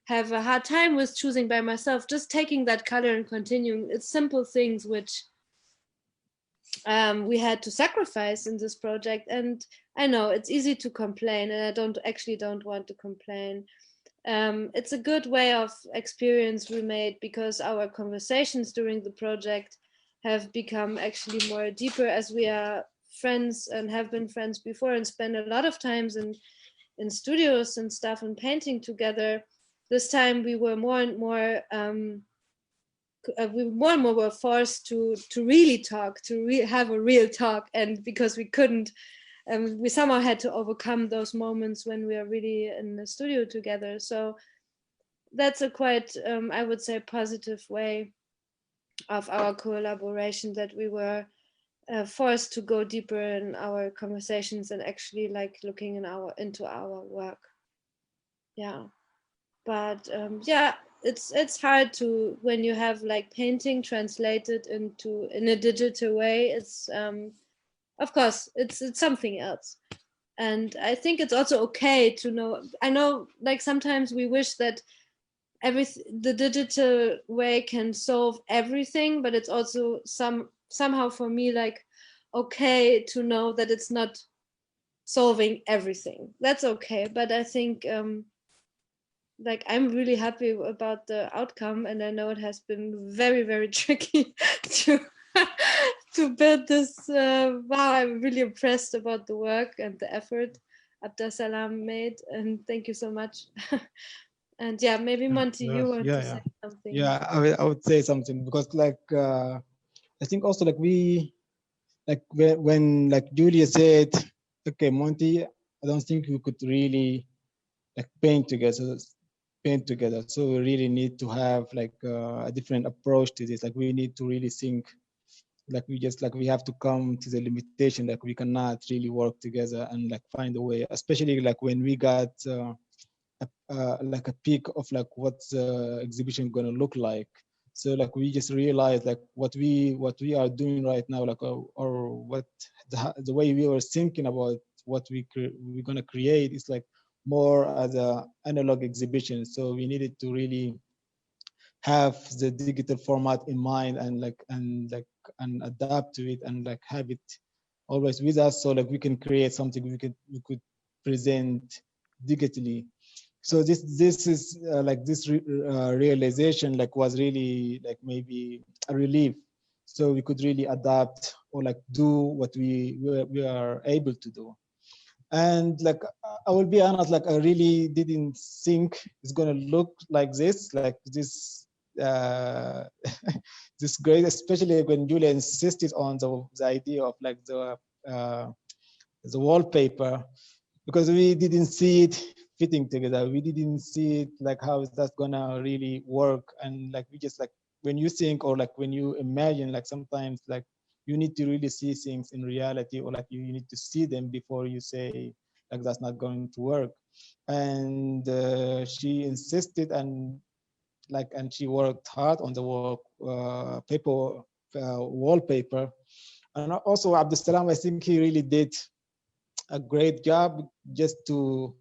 have a hard time with choosing by myself, just taking that color and continuing. It's simple things which we had to sacrifice in this project. And I know it's easy to complain, and I don't want to complain. It's a good way of experience we made, because our conversations during the project have become actually more deeper, as we are friends and have been friends before and spend a lot of times in studios and stuff and painting together. This time we were more and more were forced to really talk, to have a real talk. And because we couldn't, we somehow had to overcome those moments when we are really in the studio together. So that's a quite, I would say, positive way of our collaboration, that we were forced to go deeper in our conversations and actually like looking into our work. Yeah, but yeah, it's hard to, when you have like painting translated in a digital way. It's of course it's something else. And I think it's also okay to know, I know like sometimes we wish that the digital way can solve everything, but it's also somehow for me like okay to know that it's not solving everything. That's okay. But I think like I'm really happy about the outcome, and I know it has been very, very tricky to build this. Wow, I'm really impressed about the work and the effort Abdasalam made, and thank you so much. And yeah, maybe Monty, you want to say something. Yeah, I would say something, because like I think also like we like when like Julia said, okay, Monty, I don't think we could really like paint together. So we really need to have like a different approach to this. Like we need to really think. Like we have to come to the limitation. Like we cannot really work together and like find a way. Especially like when we got like a peak of like what's the exhibition going to look like. So like we just realized like what we are doing right now, like or what the way we were thinking about what we're going to create is like more as a analog exhibition. So we needed to really have the digital format in mind and adapt to it and like have it always with us, so like we can create something we could present digitally. So this is like this realization like was really like maybe a relief, so we could really adapt or like do what we are able to do. And like I will be honest, like I really didn't think it's gonna look like this, this great, especially when Julia insisted on the idea of like the wallpaper, because we didn't see it fitting together. We didn't see it like how is that gonna really work. And like we just like when you think or like when you imagine, like sometimes like you need to really see things in reality, or like you need to see them before you say like that's not going to work. And she insisted and she worked hard on the wallpaper. And also Abdussalam, I think he really did a great job just to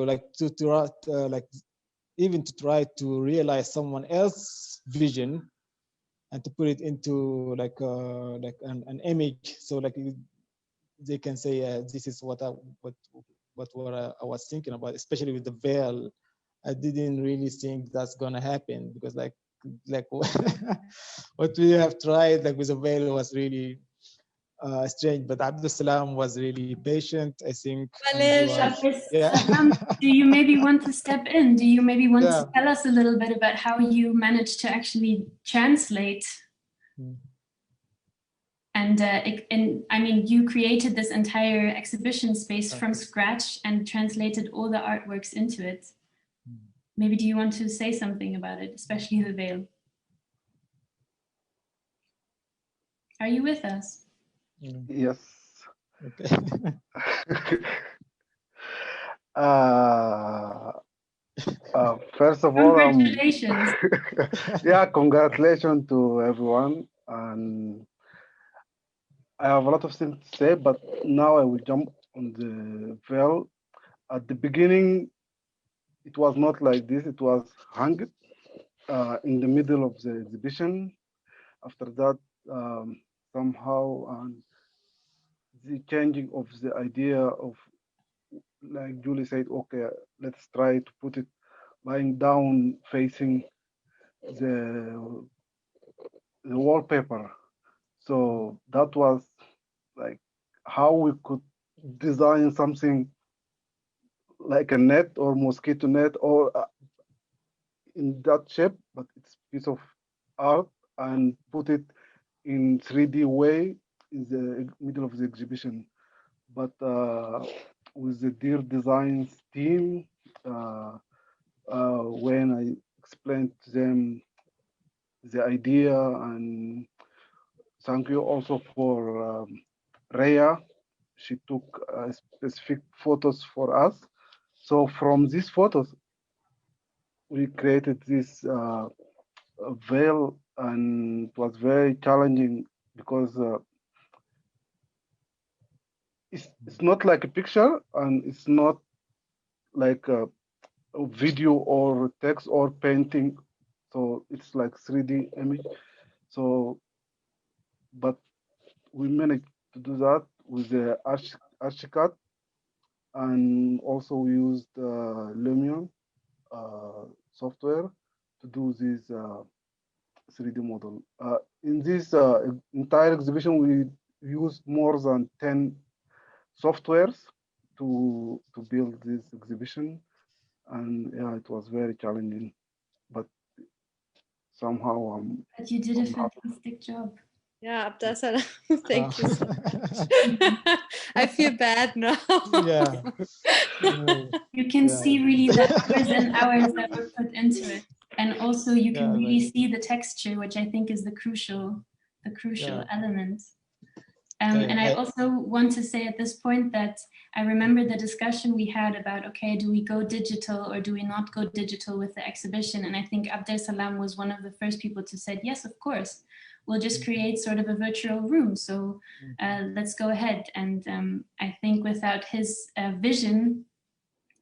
like even to try to realize someone else's vision and to put it into like an image, so like they can say this is what I was thinking about, especially with the veil. I didn't really think that's gonna happen, because like what we have tried like with the veil was really strange, but Abdul Salam was really patient, I think. Do you maybe want to step in? Do you maybe want to tell us a little bit about how you managed to actually translate? And I mean, you created this entire exhibition space from scratch and translated all the artworks into it. Maybe do you want to say something about it, especially the veil? Are you with us? Yes. Okay. First of all, congratulations. Yeah, congratulations to everyone. And I have a lot of things to say, but now I will jump on the veil. At the beginning, it was not like this. It was hung in the middle of the exhibition. After that, somehow, the changing of the idea of, like Julie said, okay, let's try to put it lying down facing the wallpaper. So that was like how we could design something like a net or mosquito net or in that shape, but it's a piece of art, and put it in 3D way in the middle of the exhibition. But with the Dear Designs team, when I explained to them the idea, and thank you also for Rhea. She took specific photos for us. So from these photos, we created this veil, and it was very challenging because it's not like a picture, and it's not like a video or text or painting. So it's like 3D image. So, but we managed to do that with the Archicad, and also we used Lumion software to do this 3D model. In this entire exhibition, we used more than 10 softwares to build this exhibition, and yeah, it was very challenging, but somehow But you did a fantastic job. Yeah, Abdasalam, thank you so much. I feel bad now. Yeah. You can see really the hours and hours that were put into it. And also you can really see the texture, which I think is the crucial element. And I also want to say at this point that I remember the discussion we had about, okay, do we go digital or do we not go digital with the exhibition? And I think Abdesalam was one of the first people to say, yes, of course, we'll just create sort of a virtual room. So let's go ahead. And I think without his vision,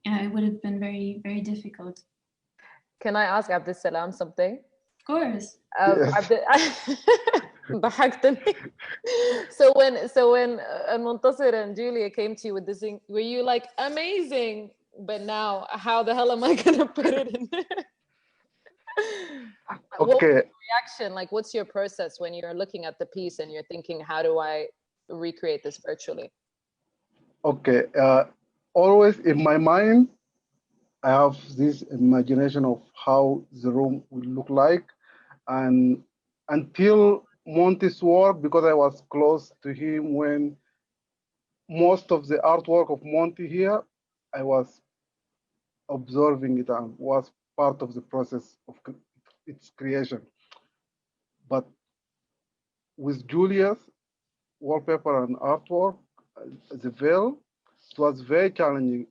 it would have been very, very difficult. Can I ask Abdesalam something? Of course. So when Montasir and Julia came to you with this thing, were you like, amazing, but now how the hell am I gonna put it in there? What was your reaction? Like, what's your process when you're looking at the piece and you're thinking, how do I recreate this virtually? Okay, always in my mind, I have this imagination of how the room will look like, and until Monty's work, because I was close to him when most of the artwork of Monty here, I was observing it and was part of the process of its creation. But with Julia's wallpaper and artwork, the veil, it was very challenging.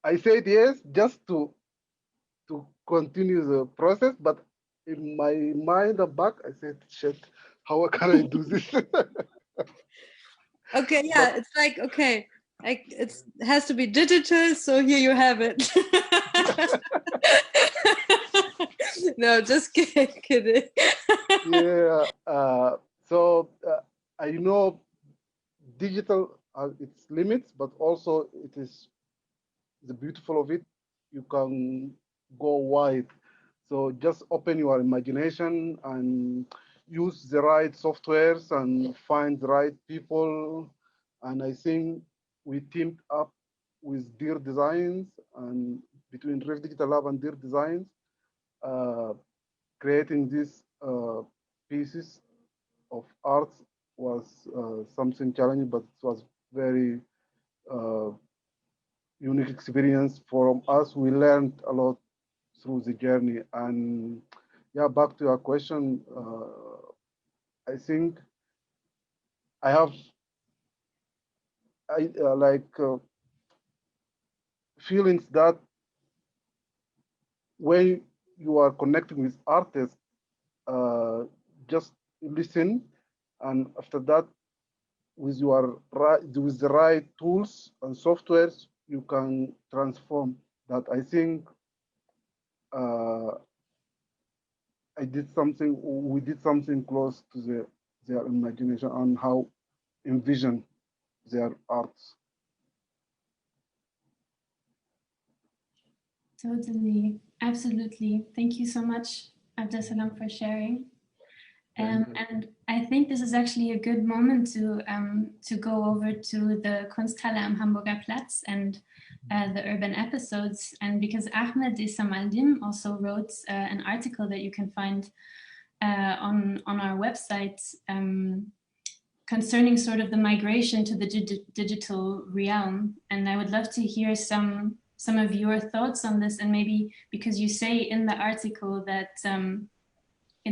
I said yes just to continue the process, but in my mind back, I said, shit, how can I do this? Okay, yeah, but it's like, okay, it has to be digital, so here you have it. No, just kidding. Yeah, I know digital has its limits, but also it is the beautiful of it. You can go wide. So just open your imagination and use the right softwares and find the right people. And I think we teamed up with Dear Designs and between Rift Digital Lab and Dear Designs, creating these pieces of art was something challenging, but it was very unique experience from us. We learned a lot through the journey. And yeah, back to your question, I think I have feelings that when you are connecting with artists, just listen, and after that, with the right tools and softwares, you can transform that. I think we did something close to their imagination and how envision their arts. Totally, absolutely. Thank you so much, Abdesalam, for sharing. And I think this is actually a good moment to go over to the Kunsthalle am Hamburger Platz and the urban episodes. And because Ahmed Isamaldim also wrote an article that you can find on our website concerning sort of the migration to the digital realm. And I would love to hear some of your thoughts on this, and maybe because you say in the article that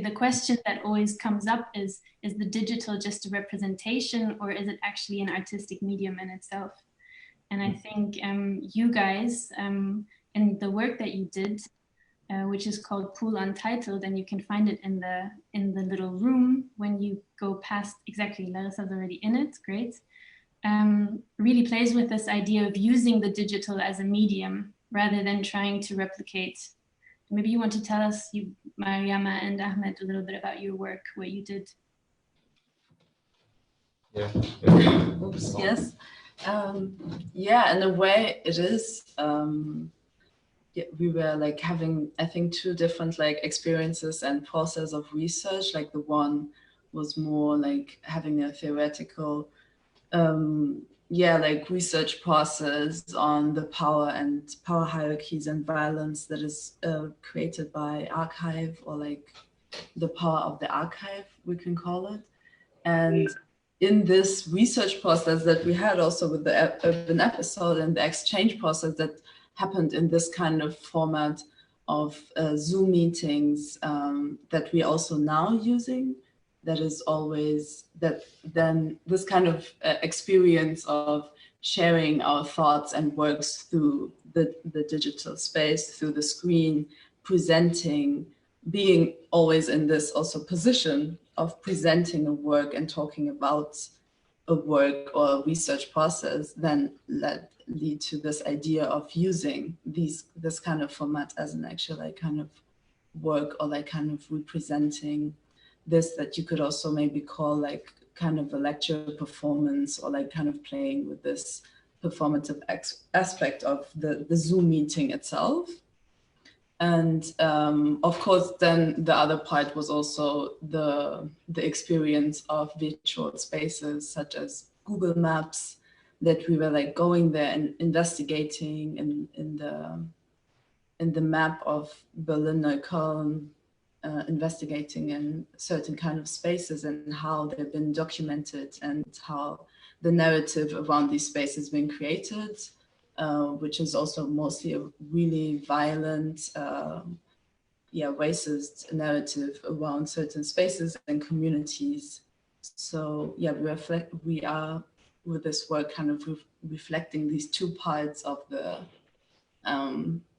the question that always comes up is the digital just a representation, or is it actually an artistic medium in itself? And I think you guys, in the work that you did, which is called Pool Untitled, and you can find it in the little room when you go past, exactly, Larissa's already in it, great. Really plays with this idea of using the digital as a medium rather than trying to replicate. Maybe you want to tell us, Mariama and Ahmed, a little bit about your work, what you did. Yeah. Oops, yes. Yeah, in a way it is. Yeah, we were like having, I think, two different like experiences and process of research. Like the one was more like having a theoretical like research process on the power hierarchies and violence that is created by archive, or like the power of the archive, we can call it. And in this research process that we had also with the urban episode and the exchange process that happened in this kind of format of Zoom meetings that we also now using, that is always that then this kind of experience of sharing our thoughts and works through the digital space, through the screen, presenting, being always in this also position of presenting a work and talking about a work or a research process, then lead to this idea of using this kind of format as an actual like kind of work or like kind of representing this that you could also maybe call like kind of a lecture performance or like kind of playing with this performative aspect of the Zoom meeting itself. And of course, then the other part was also the experience of virtual spaces such as Google Maps, that we were like going there and investigating in the map of Berlin and Khartoum, investigating in certain kind of spaces and how they've been documented and how the narrative around these spaces been created, which is also mostly a really violent, racist narrative around certain spaces and communities. So yeah, we are with this work kind of reflecting these two parts of the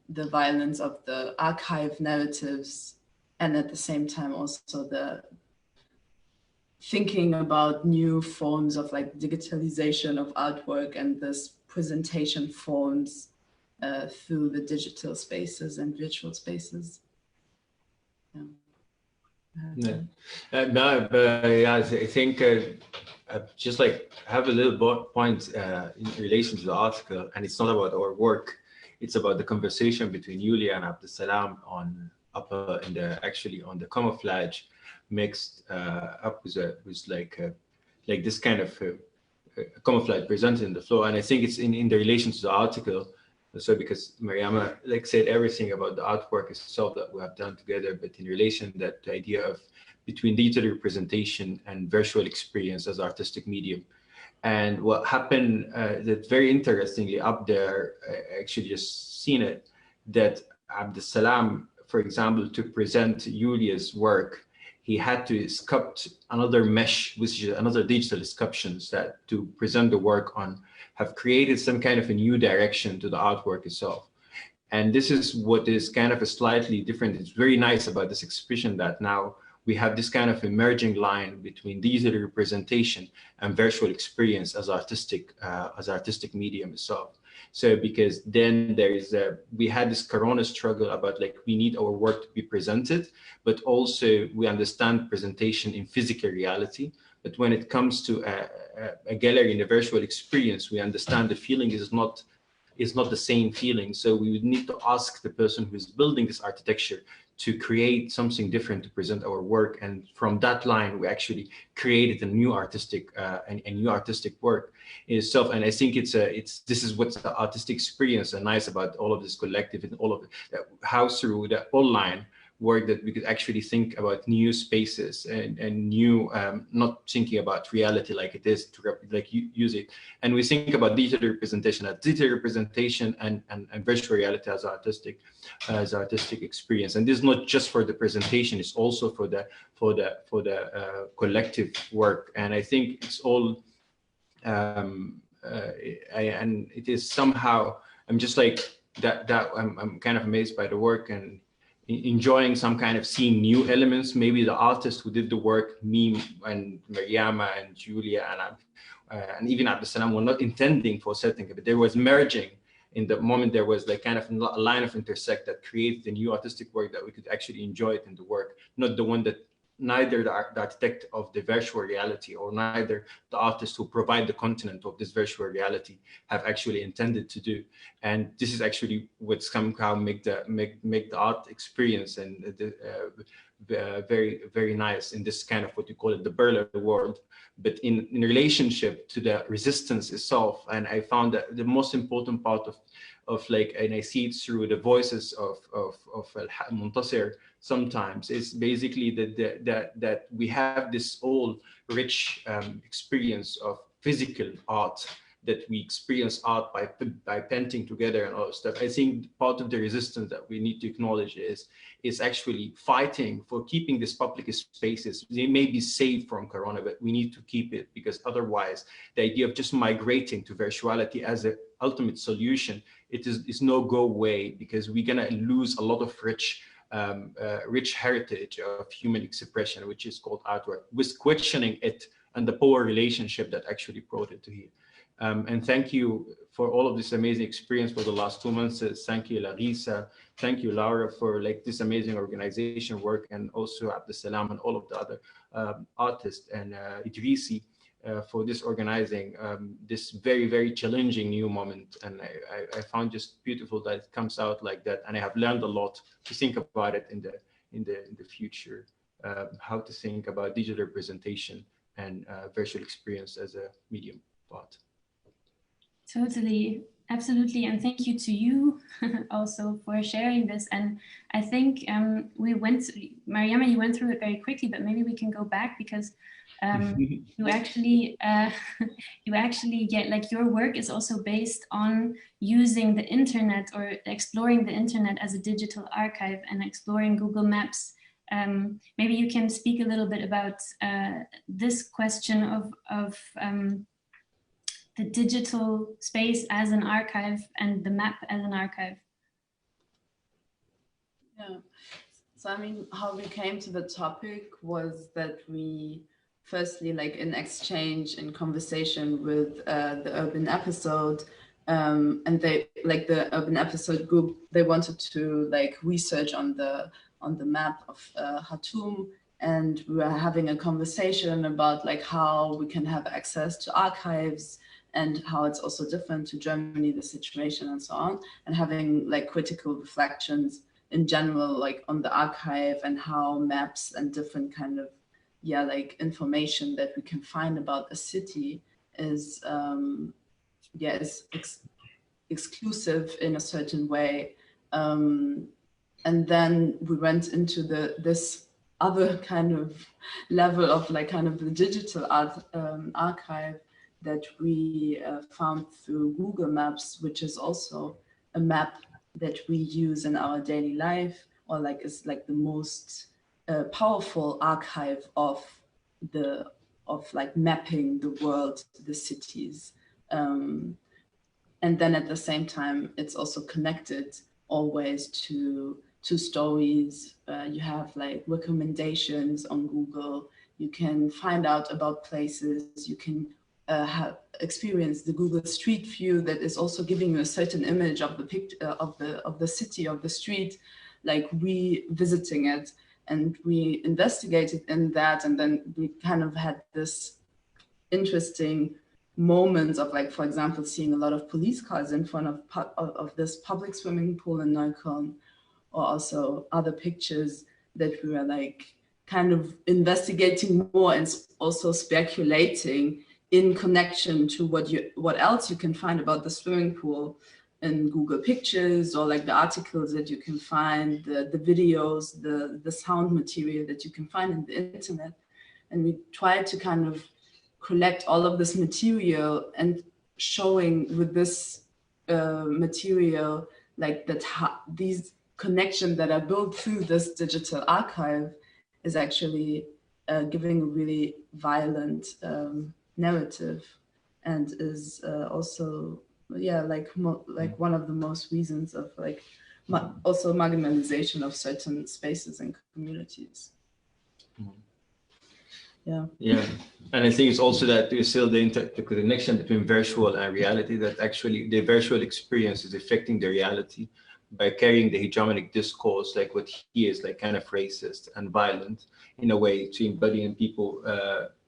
violence of the archive narratives, and at the same time also the thinking about new forms of like digitalization of artwork and this presentation forms through the digital spaces and virtual spaces. I think just like have a little point in relation to the article, and it's not about our work, it's about the conversation between Yulia and Abdesalam on on the camouflage mixed up with like this kind of camouflage presented in the flow. And I think it's in the relation to the article. So because Mariama like said everything about the artwork itself that we have done together, but in relation that the idea of between digital representation and virtual experience as artistic medium. And what happened that very interestingly up there, I actually just seen it, that Abdesalam, for example, to present Julia's work, he had to sculpt another mesh, which is another digital sculptures that to present the work on, have created some kind of a new direction to the artwork itself. And this is what is kind of a slightly different. It's very nice about this exhibition that now we have this kind of emerging line between digital representation and virtual experience as artistic medium itself. So because then we had this Corona struggle about like, we need our work to be presented, but also we understand presentation in physical reality. But when it comes to a gallery in a virtual experience, we understand the feeling is not the same feeling. So we would need to ask the person who is building this architecture to create something different to present our work. And from that line, we actually created a new artistic work in itself. And I think this is what's the artistic experience and nice about all of this collective and all of it, how through the online work that we could actually think about new spaces and new, not thinking about reality like it is to use it. And we think about digital representation and virtual reality as artistic experience. And this is not just for the presentation; it's also for the collective work. And I think it's all, and it is somehow. I'm just like that. I'm kind of amazed by the work and enjoying some kind of seeing new elements. Maybe the artist who did the work, me and Mariama and Julia and even Abdesalam were not intending for setting it, but there was merging in the moment. There was like kind of a line of intersect that created a new artistic work that we could actually enjoy it in the work, not the one that neither the architect of the virtual reality or neither the artist who provide the content of this virtual reality have actually intended to do. And this is actually what somehow make the art experience and very, very nice in this kind of what you call it, the Berlin world, but in relationship to the resistance itself. And I found that the most important part like, and I see it through the voices of Muntasir sometimes, is basically that we have this all rich experience of physical art, that we experience art by painting together and all that stuff. I think part of the resistance that we need to acknowledge is actually fighting for keeping these public spaces. They may be saved from Corona, but we need to keep it, because otherwise the idea of just migrating to virtuality as an ultimate solution, it is no go way, because we're gonna lose a lot of rich heritage of human expression, which is called artwork, with questioning it and the power relationship that actually brought it to here. And thank you for all of this amazing experience for the last 2 months. Thank you, Larissa. Thank you, Laura, for like this amazing organization work, and also Abdesalam and all of the other artists, and Idrisi for this organizing this very, very challenging new moment. And I found just beautiful that it comes out like that. And I have learned a lot to think about it in the future, how to think about digital representation and virtual experience as a medium of art. Totally, absolutely, and thank you to you also for sharing this. And I think Mariama, you went through it very quickly, but maybe we can go back, because you actually get, like, your work is also based on using the internet, or exploring the internet as a digital archive, and exploring Google Maps. Maybe you can speak a little bit about this question of the digital space as an archive, and the map as an archive. Yeah, so I mean, how we came to the topic was that we firstly, like, in exchange, in conversation with the Urban Episode, and they, like, the Urban Episode group, they wanted to, like, research on the map of Khartoum, and we were having a conversation about, like, how we can have access to archives, and how it's also different to Germany, the situation, and so on, and having, like, critical reflections in general, like, on the archive, and how maps and different kind of, yeah, like, information that we can find about a city is, yeah, is exclusive in a certain way. And then we went into this other kind of level of, like, kind of the digital art archive that we found through Google Maps, which is also a map that we use in our daily life, or, like, is, like, the most powerful archive of like, mapping the world, the cities. And then at the same time, it's also connected always to stories. You have, like, recommendations on Google. You can find out about places. You can have experience the Google Street View that is also giving you a certain image of the picture of the city, of the street, like revisiting it. And we investigated in that, and then we kind of had this interesting moments of, like, for example, seeing a lot of police cars in front of this public swimming pool in Neukölln, or also other pictures that we were, like, kind of investigating more, and also speculating in connection to what else you can find about the swimming pool in Google Pictures, or, like, the articles that you can find, the videos, the sound material that you can find in the internet. And we tried to kind of collect all of this material, and showing with this material, like, that these connections that are built through this digital archive is actually giving a really violent narrative, and is also, yeah, like one of the most reasons of, like, also marginalization of certain spaces and communities. Yeah. Yeah, and I think it's also that there's still the connection between virtual and reality, that actually the virtual experience is affecting the reality by carrying the hegemonic discourse, like what he is, like, kind of racist and violent in a way, to embody in people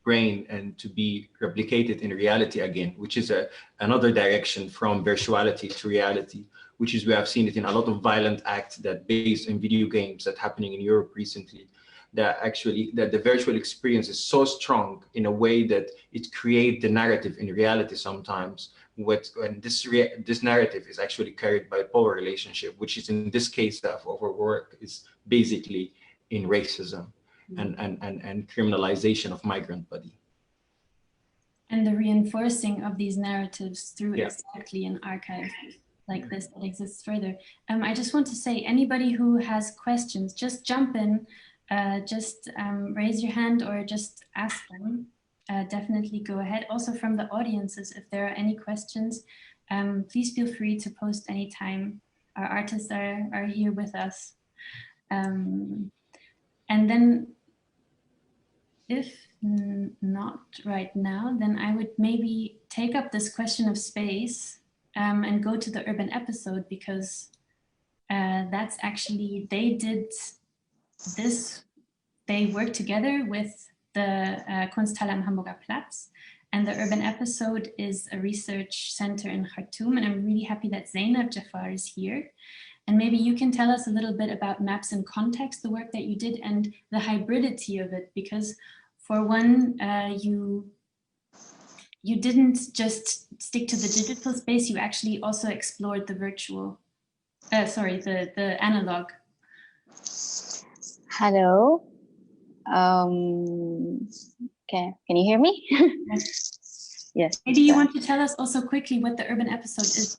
brain and to be replicated in reality again, which is another direction from virtuality to reality, which is, we have seen it in a lot of violent acts that based in video games that happening in Europe recently, that actually that the virtual experience is so strong in a way that it creates the narrative in reality sometimes. And this narrative is actually carried by power relationship, which is in this case of our work is basically in racism and criminalization of migrant body. And the reinforcing of these narratives through exactly an archive like this that exists further. I just want to say, anybody who has questions, just jump in, just raise your hand or just ask them. Definitely go ahead. Also from the audiences, if there are any questions, please feel free to post anytime. Our artists are here with us. And then if not right now, then I would maybe take up this question of space and go to the urban episode, because that's actually, they did this, they worked together with the Kunsthalle am Hamburger Platz, and the urban episode is a research center in Khartoum, and I'm really happy that Zainab Jafar is here. And maybe you can tell us a little bit about Maps in Context, the work that you did, and the hybridity of it, because for one, you didn't just stick to the digital space, you actually also explored the virtual, the analog. Hello. Okay, can you hear me? Yes. Maybe you want to tell us also quickly what the urban episode is.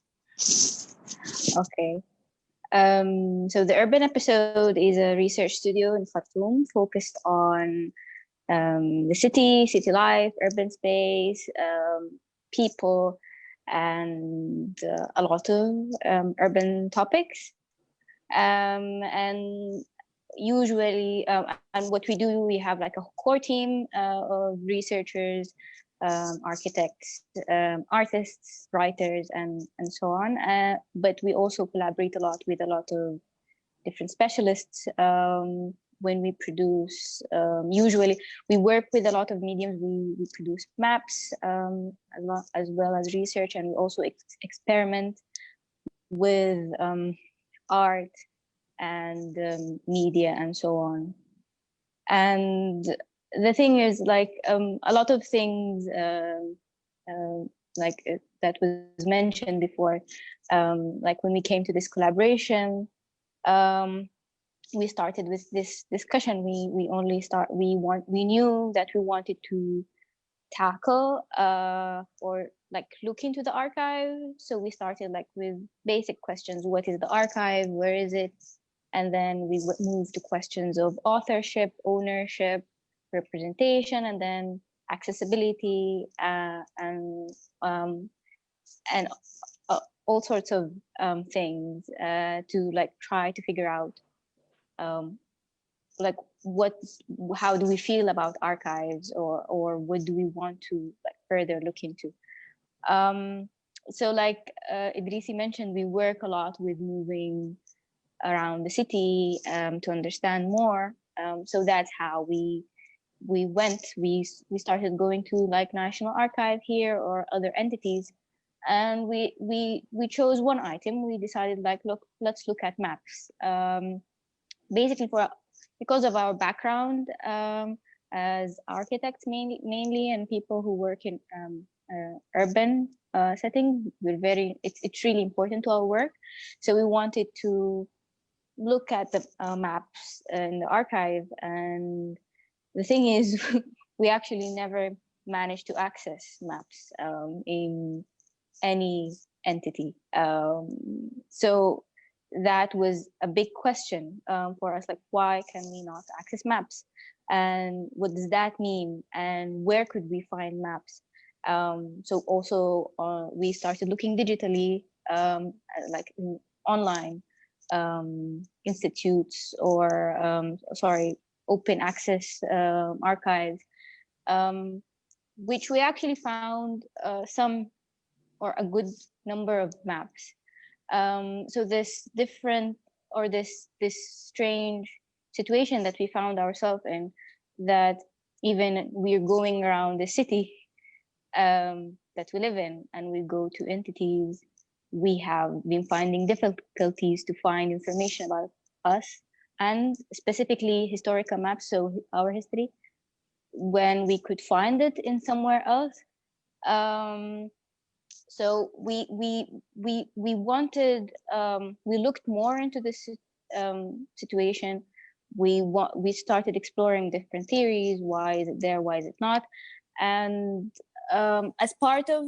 Okay. So the urban episode is a research studio in Khartoum focused on the city life, urban space, people, and a lot of urban topics. And usually, and what we do, we have like a core team of researchers, architects, artists, writers, and so on. But we also collaborate a lot with a lot of different specialists when we produce. Usually, we work with a lot of mediums. We produce maps as well as research, and we also experiment with art and media and so on. And the thing is, like a lot of things like that was mentioned before, like when we came to this collaboration, we started with this discussion. We knew that we wanted to tackle or like look into the archive. So we started like with basic questions: what is the archive? Where is it? And then we moved to questions of authorship, ownership, representation, and then accessibility, and all sorts of things to like try to figure out like how do we feel about archives, or what do we want to like further look into. So like Idrisi mentioned, we work a lot with moving around the city to understand more. So that's how we started going to like National Archive here or other entities, and we chose one item. We decided like, let's look at maps. Basically because of our background as architects mainly, and people who work in urban setting, it's really important to our work. So we wanted to look at the maps in the archive, and the thing is, we actually never managed to access maps in any entity. So that was a big question for us, like, why can we not access maps? And what does that mean? And where could we find maps? So also we started looking digitally, like online institutes or open access archives, which we actually found some or a good number of maps. So this strange situation that we found ourselves in, that even we're going around the city that we live in, and we go to entities, we have been finding difficulties to find information about us, and specifically historical maps, so our history, when we could find it in somewhere else. So we wanted, we looked more into this situation. We started exploring different theories. Why is it there? Why is it not? And as part of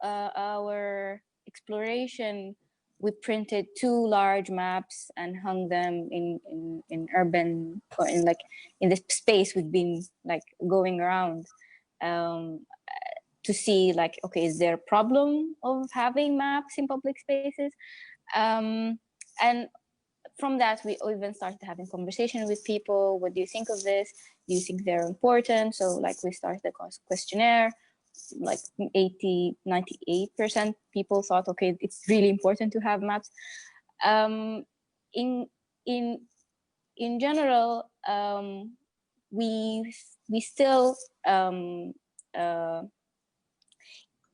our exploration, we printed 2 large maps and hung them in urban, or in this space we've been going around, to see okay, is there a problem of having maps in public spaces? And from that, we even started having conversation with people. What do you think of this? Do you think they're important? So we started a questionnaire. 98% people thought, okay, it's really important to have maps. In general, we still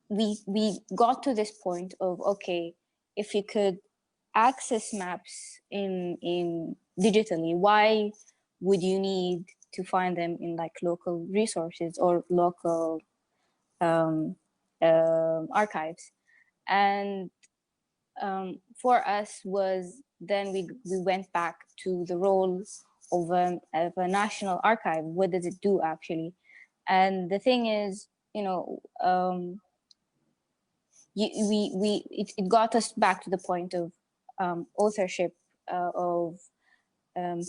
we got to this point of, okay, if you could access maps in digitally, why would you need to find them in local resources or local archives? And for us was, then we went back to the role of a national archive. What does it do actually? And the thing is, it got us back to the point of authorship of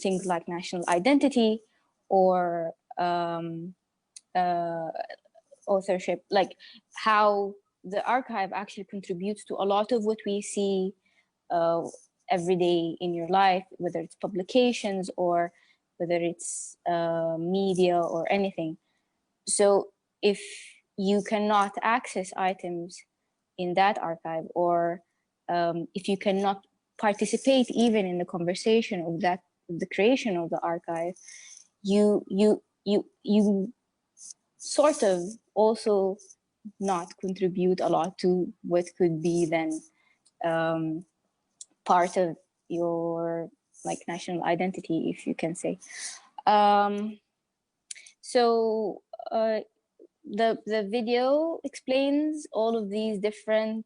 things like national identity, or authorship, how the archive actually contributes to a lot of what we see every day in your life, whether it's publications or whether it's media or anything. So if you cannot access items in that archive, or if you cannot participate even in the conversation of the creation of the archive, you sort of also not contribute a lot to what could be then part of your national identity, if you can say. So the video explains all of these different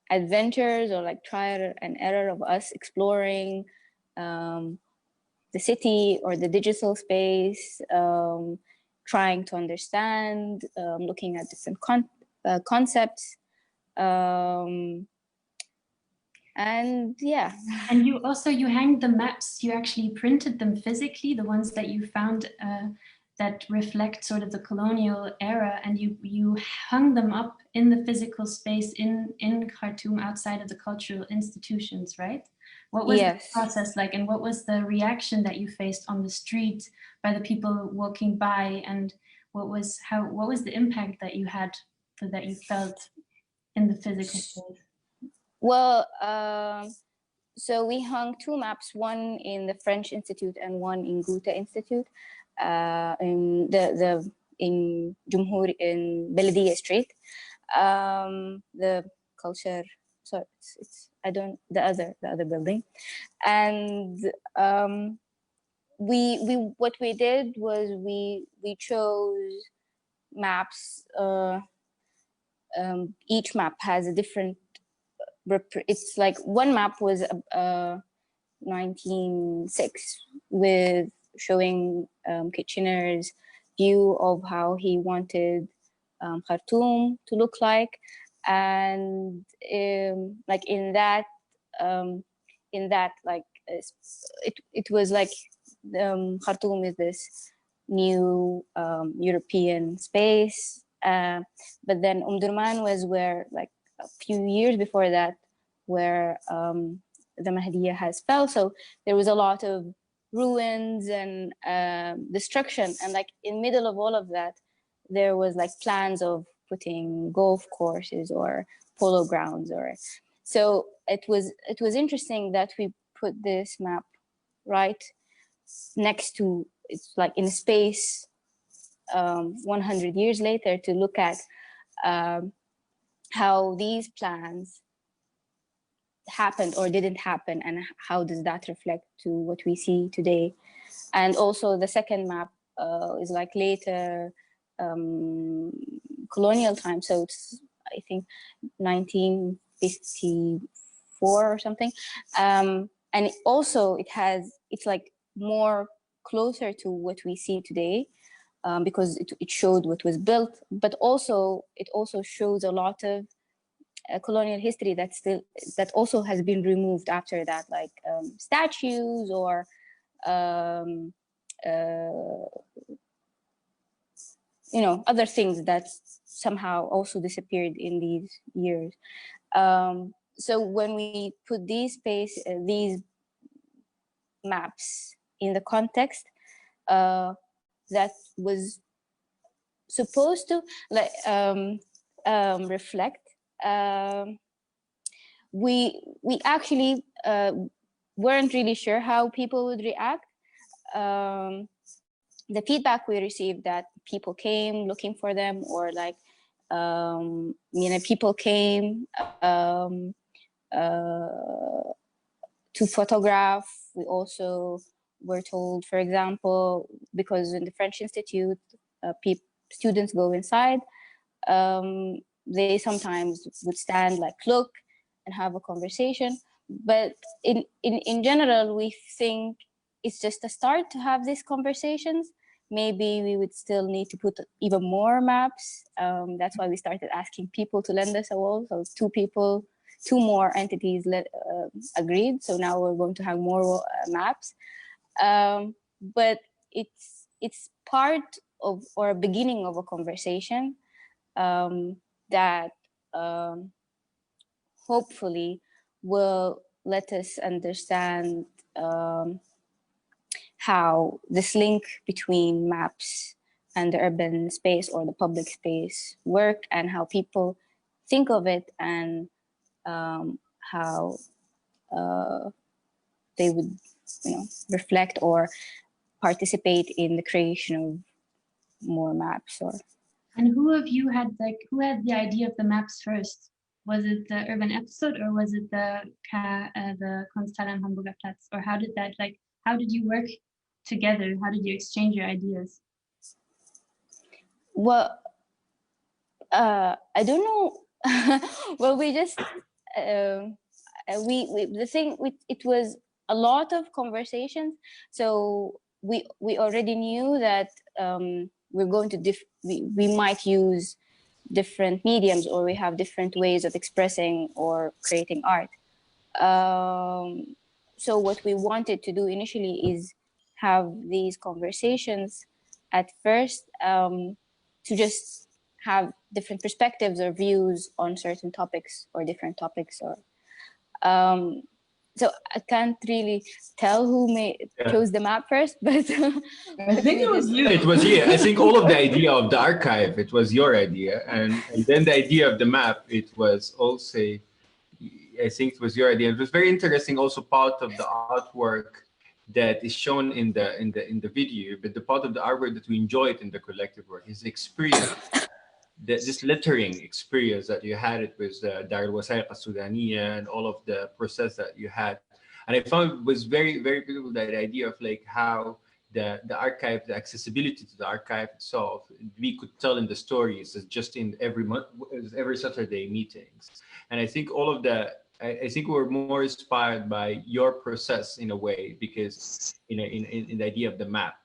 adventures, or trial and error of us exploring the city or the digital space, trying to understand, looking at different concepts, and yeah. And you hanged the maps. You actually printed them physically, the ones that you found that reflect sort of the colonial era, and you hung them up in the physical space in Khartoum, outside of the cultural institutions, right? What was the process like, and what was the reaction that you faced on the street by the people walking by, and what was the impact that you had, that you felt in the physical space? Well, so we hung 2 maps, one in the French Institute and one in Goethe-Institut, in in Jumhur, in Belediye Street. The culture, so it's the other building. And what we did was we chose maps. Each map has a different, it's one map was 1906, with showing Kitchener's view of how he wanted Khartoum to look like, and in that it was Khartoum is this new European space, but then Durman was where a few years before that, where the Mahdiya has fell. So there was a lot of ruins and destruction, and in middle of all of that, there was plans of putting golf courses or polo grounds, or so it was interesting that we put this map right next to, it's in a space 100 years later, to look at how these plans happened or didn't happen, and how does that reflect to what we see today. And also the second map is like later colonial time, so it's I think 1954 or something, and also it's like more closer to what we see today, because it showed what was built, but also it also shows a lot of colonial history that also has been removed after that, like statues or other things that somehow also disappeared in these years. So when we put these maps in the context that was supposed to reflect, we actually weren't really sure how people would react. The feedback we received that people came looking for them, or like people came to photograph. We also were told, for example, because in the French Institute, students go inside, they sometimes would stand, like look and have a conversation. But in general, we think it's just a start to have these conversations. Maybe we would still need to put even more maps. That's why we started asking people to lend us a wall. So two more entities agreed. So now we're going to have more maps. But it's part of, or a beginning of, a conversation that hopefully will let us understand how this link between maps and the urban space or the public space work, and how people think of it, and how they would reflect or participate in the creation of more maps. And who of you had the idea of the maps first? Was it the urban episode, or was it the Kunsthalle am Hamburger Platz? Or how did you work together? How did you exchange your ideas? Well, I don't know. Well, we just it was a lot of conversations. So we already knew that we're going to we might use different mediums, or we have different ways of expressing or creating art. So what we wanted to do initially is have these conversations at first, to just have different perspectives or views on certain topics or different topics. Or so I can't really tell who chose the map first, but I think it was you. It was you. I think all of the idea of the archive, it was your idea, and then the idea of the map, it was also, I think it was your idea. It was very interesting. Also, part of the artwork that is shown in the video, but the part of the artwork that we enjoyed in the collective work is experience. This lettering experience that you had it with Dar al-Wasaiq al-Sudaniya and all of the process that you had. And I found it was very, very beautiful, that idea of like how the archive, the accessibility to the archive itself, we could tell in the stories just in every Saturday meetings. And I think all of that, I think we were more inspired by your process in a way, because in the idea of the map.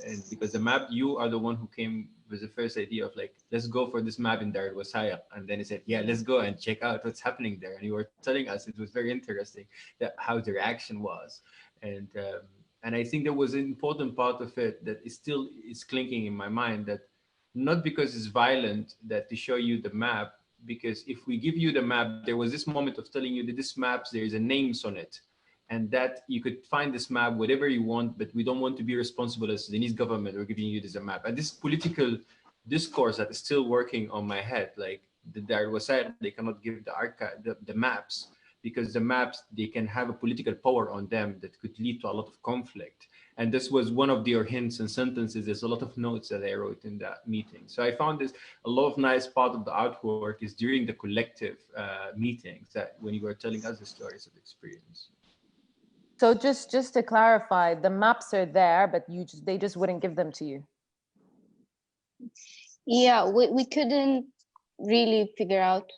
And because the map, you are the one who came with the first idea of like, let's go for this map in Dar al-Wasaiq. And then he said, yeah, let's go and check out what's happening there. And you were telling us, it was very interesting that how the reaction was. And I think there was an important part of it that is still is clinking in my mind, that not because it's violent that to show you the map, because if we give you the map, there was this moment of telling you that this maps, there is a names on it. And that you could find this map, whatever you want, but we don't want to be responsible as the Sudanese government. We're giving you this a map. And this political discourse that is still working on my head, like the Dar al-Wasaiq, they cannot give the archive, the maps, because the maps, they can have a political power on them that could lead to a lot of conflict. And this was one of their hints and sentences. There's a lot of notes that I wrote in that meeting. So I found this a lot of nice part of the artwork is during the collective meetings, that when you were telling us the stories of experience. So just to clarify, the maps are there, but they just wouldn't give them to you. Yeah, we couldn't really figure out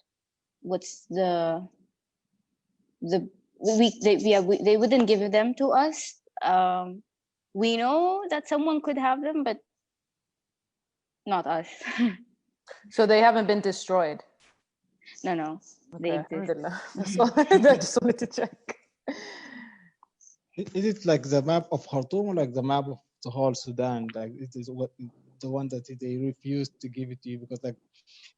what's they wouldn't give them to us. We know that someone could have them, but not us. So they haven't been destroyed? No, okay. They exist. I just wanted to check. Is it like the map of Khartoum or like the map of the whole Sudan? Like it is what the one that they refused to give it to you? Because like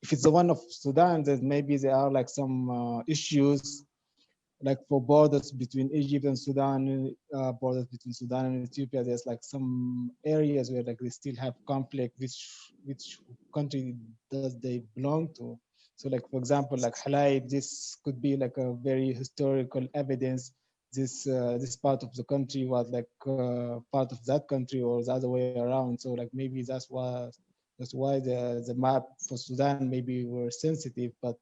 if it's the one of Sudan, then maybe there are like some issues, like for borders between Egypt and Sudan, borders between Sudan and Ethiopia. There's like some areas where like they still have conflict. Which country does they belong to? So like for example, like Halai, this could be like a very historical evidence. This part of the country was like part of that country, or the other way around. So like maybe that's why the map for Sudan maybe were sensitive, but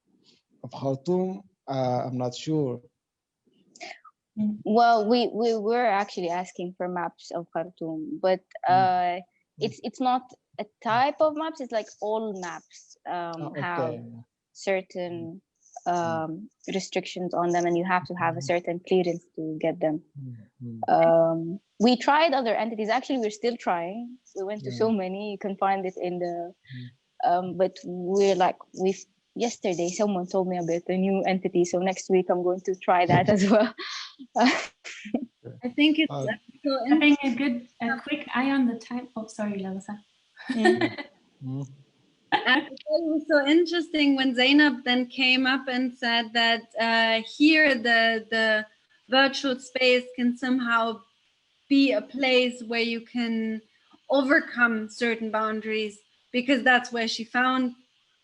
of Khartoum, I'm not sure. Well, we were actually asking for maps of Khartoum, but it's not a type of maps. It's like all maps have certain restrictions on them, and you have to have a certain clearance to get them. We tried other entities. Actually, we're still trying. We went to so many. You can find it in the but we're like, yesterday someone told me about a new entity, so next week I'm going to try that as well. I think it's having a quick eye on the time. Oh, sorry, Lalisa. It was so interesting when Zainab then came up and said that here the virtual space can somehow be a place where you can overcome certain boundaries, because that's where she found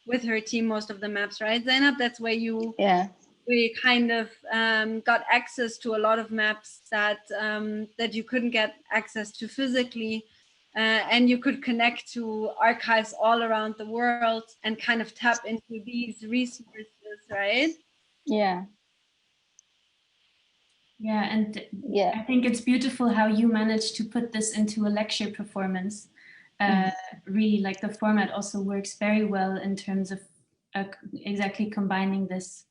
with her team most of the maps, right, Zainab? That's where we kind of got access to a lot of maps that that you couldn't get access to physically. And you could connect to archives all around the world and kind of tap into these resources, right? Yeah. Yeah, and I think it's beautiful how you managed to put this into a lecture performance. Really, like the format also works very well in terms of exactly combining this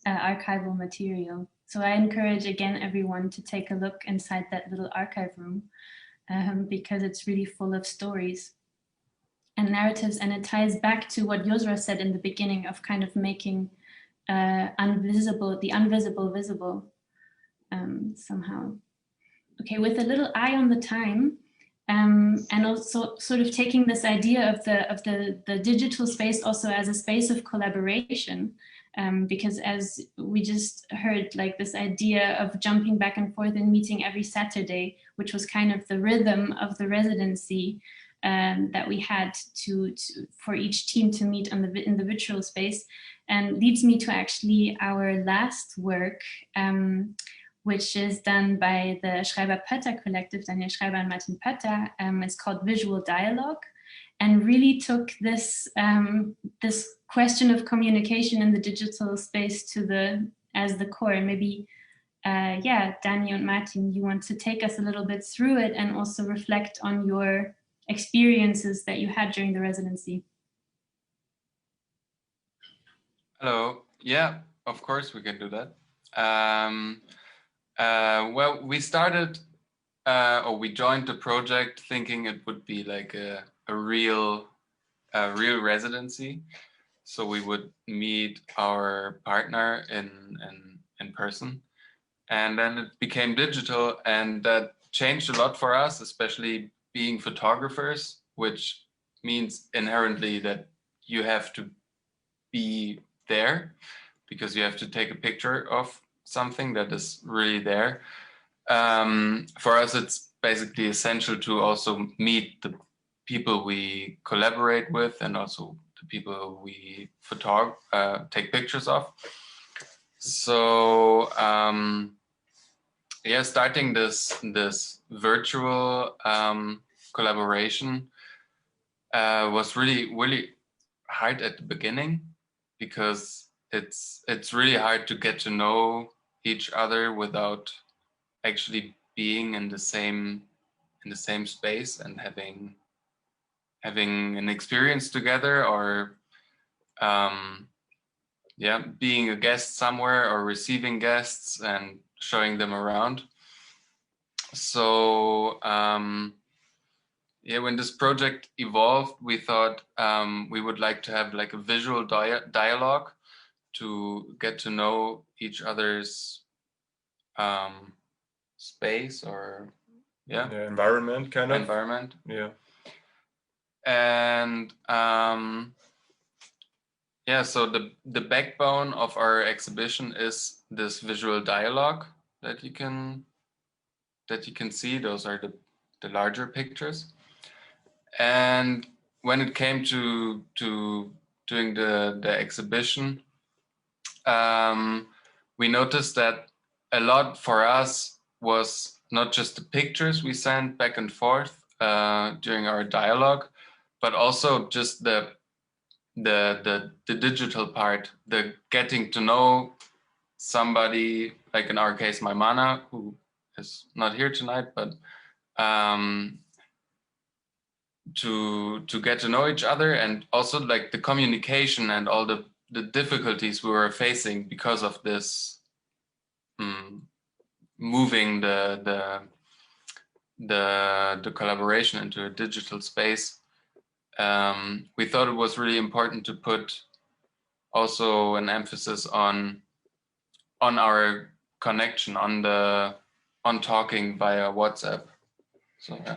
archival material. So I encourage again everyone to take a look inside that little archive room. Because it's really full of stories and narratives, and it ties back to what Yusra said in the beginning of kind of making the invisible visible somehow. Okay, with a little eye on the time, and also sort of taking this idea of the digital space also as a space of collaboration. Because as we just heard, like this idea of jumping back and forth and meeting every Saturday, which was kind of the rhythm of the residency that we had for each team to meet in the virtual space, and leads me to actually our last work, which is done by the Schreiber-Pötter collective, Daniel Schreiber and Martin Pötter. It's called Visual Dialogue, and really took this this question of communication in the digital space as the core. And maybe, Daniel and Martin, you want to take us a little bit through it and also reflect on your experiences that you had during the residency. Hello. Yeah, of course we can do that. Well, we started, or we joined the project thinking it would be like a real residency. So we would meet our partner in person, and then it became digital, and that changed a lot for us, especially being photographers, which means inherently that you have to be there because you have to take a picture of something that is really there. For us, it's basically essential to also meet the people we collaborate with and also the people we take pictures of. So starting this virtual collaboration was really hard at the beginning, because it's really hard to get to know each other without actually being in the same space and having an experience together, or yeah, being a guest somewhere or receiving guests and showing them around. So yeah, when this project evolved, we thought we would like to have like a visual dialogue to get to know each other's space, or yeah, environment, kind of environment. Yeah. And yeah, so the backbone of our exhibition is this visual dialogue that you can see. Those are the larger pictures. And when it came to doing the exhibition, we noticed that a lot for us was not just the pictures we sent back and forth during our dialogue, but also just the digital part, the getting to know somebody, like in our case, my mana, who is not here tonight, but to get to know each other, and also like the communication and all the difficulties we were facing because of this moving the collaboration into a digital space. We thought it was really important to put also an emphasis on our connection, on talking via WhatsApp. So yeah.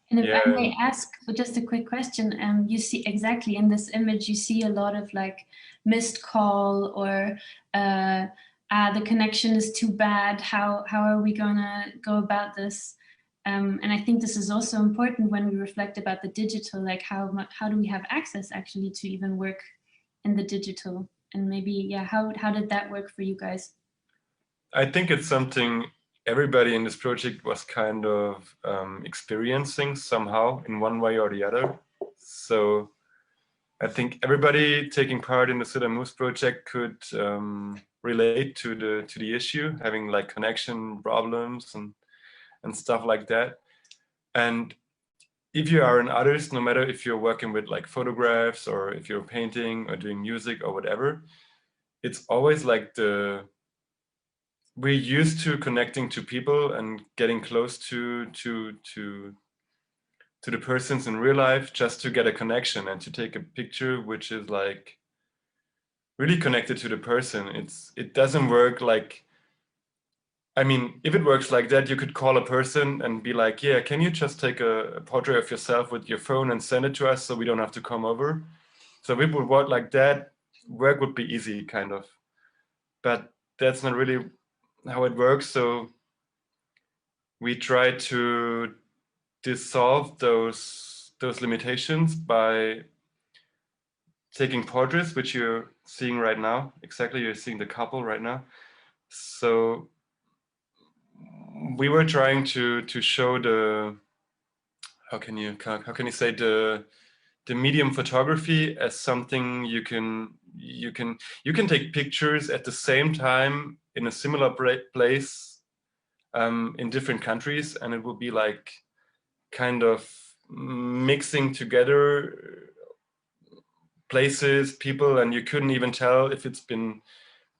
And if I may ask just a quick question, you see exactly in this image, you see a lot of like missed call, or the connection is too bad. How are we gonna go about this? And I think this is also important when we reflect about the digital, like how do we have access actually to even work in the digital? And maybe, yeah, how did that work for you guys? I think it's something everybody in this project was kind of experiencing somehow in one way or the other. So I think everybody taking part in the Sudan Moves project could relate to the issue, having like connection problems and stuff like that. And if you are an artist, no matter if you're working with like photographs or if you're painting or doing music or whatever, it's always like we're used to connecting to people and getting close to the persons in real life just to get a connection and to take a picture which is like really connected to the person. It doesn't work like, I mean, if it works like that, you could call a person and be like, yeah, can you just take a portrait of yourself with your phone and send it to us so we don't have to come over? So if it would work like that, work would be easy, kind of. But that's not really how it works. So we try to dissolve those limitations by taking portraits, which you're seeing right now. Exactly, you're seeing the couple right now. So we were trying to show the, how can you say, the medium photography as something you can take pictures at the same time in a similar place in different countries, and it will be like kind of mixing together places, people, and you couldn't even tell if it's been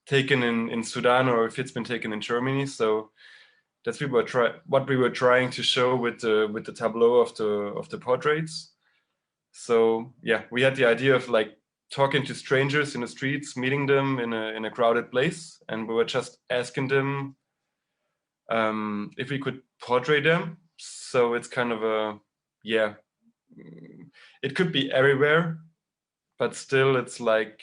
taken in Sudan or if it's been taken in Germany. So that's what we were trying to show with the tableau of the portraits. So yeah, we had the idea of like talking to strangers in the streets, meeting them in a crowded place, and we were just asking them if we could portray them. So it's kind of a, yeah, it could be everywhere, but still it's like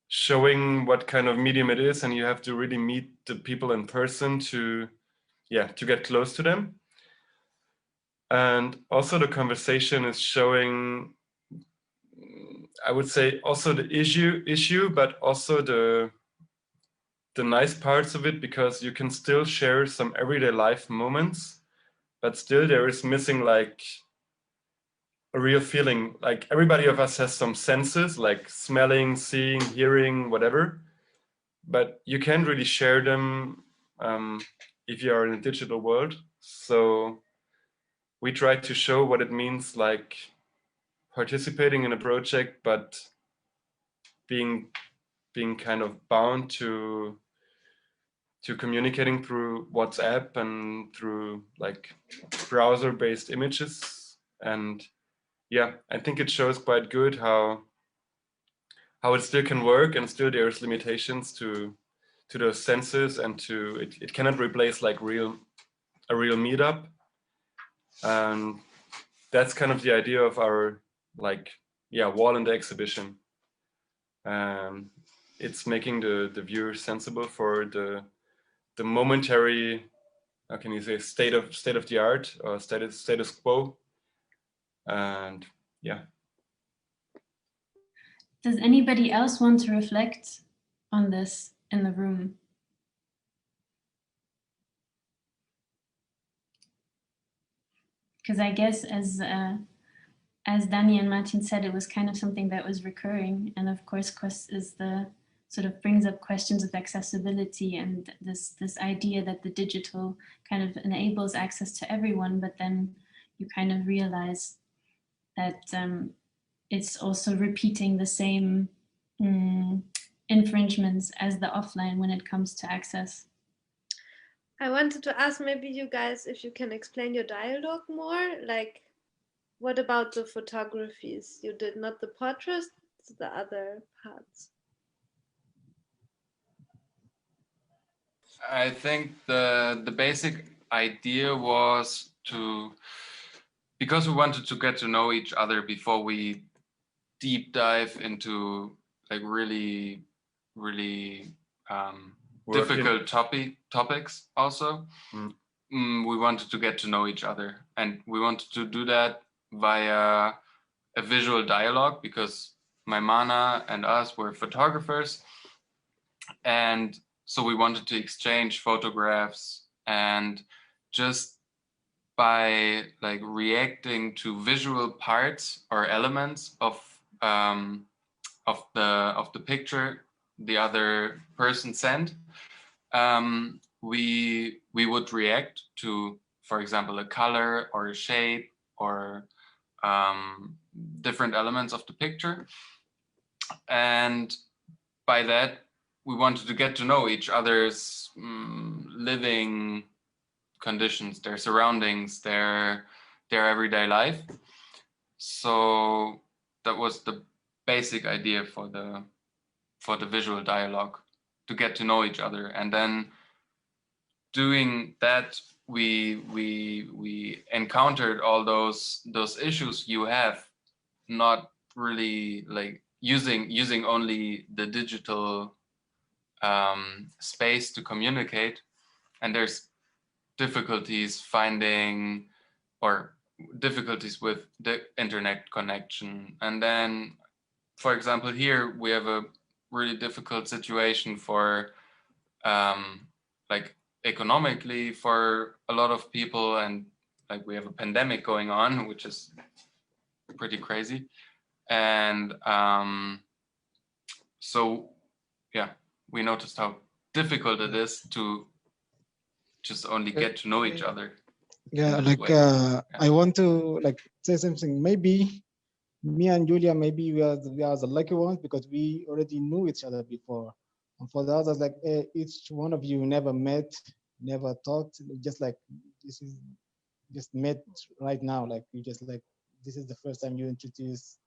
showing what kind of medium it is, and you have to really meet the people in person to get close to them. And also the conversation is showing, I would say, also the issue, but also the nice parts of it, because you can still share some everyday life moments but still there is missing like a real feeling. Like everybody of us has some senses, like smelling, seeing, hearing, whatever, but you can't really share them if you are in a digital world. So we try to show what it means, like participating in a project, but being kind of bound to communicating through WhatsApp and through like browser-based images. And yeah, I think it shows quite good how it still can work, and still there's limitations to those senses, and to it cannot replace like a real meetup. And that's kind of the idea of our like wall in the exhibition. It's making the viewer sensible for the momentary, how can you say, state of the art, or status quo. And yeah. Does anybody else want to reflect on this in the room? Because I guess as Danny and Martin said, it was kind of something that was recurring, and of course is the sort of brings up questions of accessibility and this idea that the digital kind of enables access to everyone, but then you kind of realize that it's also repeating the same infringements as the offline when it comes to access. I wanted to ask maybe you guys if you can explain your dialogue more. Like, what about the photographies you did? Not the portraits, the other parts. I think the basic idea was because we wanted to get to know each other before we deep dive into like really difficult topics also. We wanted to get to know each other, and we wanted to do that via a visual dialogue, because my mana and us were photographers, and so we wanted to exchange photographs, and just by like reacting to visual parts or elements of the picture the other person sent, we would react to, for example, a color or a shape or different elements of the picture, and by that we wanted to get to know each other's living conditions, their surroundings, their everyday life. So that was the basic idea for the visual dialogue, to get to know each other. And then doing that, we encountered all those issues you have, not really like using only the digital space to communicate, and there's difficulties finding, or difficulties with the internet connection. And then, for example, here we have a really difficult situation for like economically for a lot of people, and like we have a pandemic going on, which is pretty crazy. And so yeah, we noticed how difficult it is to just only get to know each other. Yeah, like I want to like say something. Maybe me and Julia, maybe we are the lucky ones, because we already knew each other before. And for the others, like each one of you never met, never talked, just like this is just met right now. Like you just like, this is the first time you introduce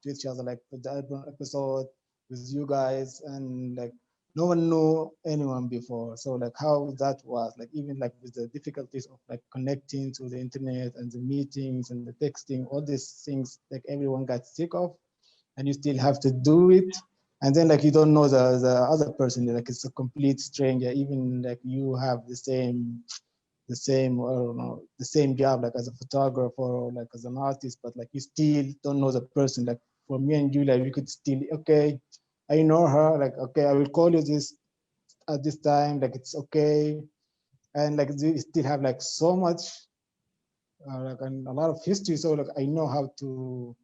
to each other, like with the episode with you guys, and like no one knew anyone before. So like how that was, like even like with the difficulties of like connecting to the internet and the meetings and the texting, all these things like everyone got sick of, and you still have to do it. And then like you don't know the other person, like it's a complete stranger, even like you have the same I don't know, the same job, like as a photographer or like as an artist, but like you still don't know the person. Like for me and Julia, we could still, okay, I know her, like, okay, I will call you this at this time, like it's okay. And like we still have like so much and a lot of history, so like I know how to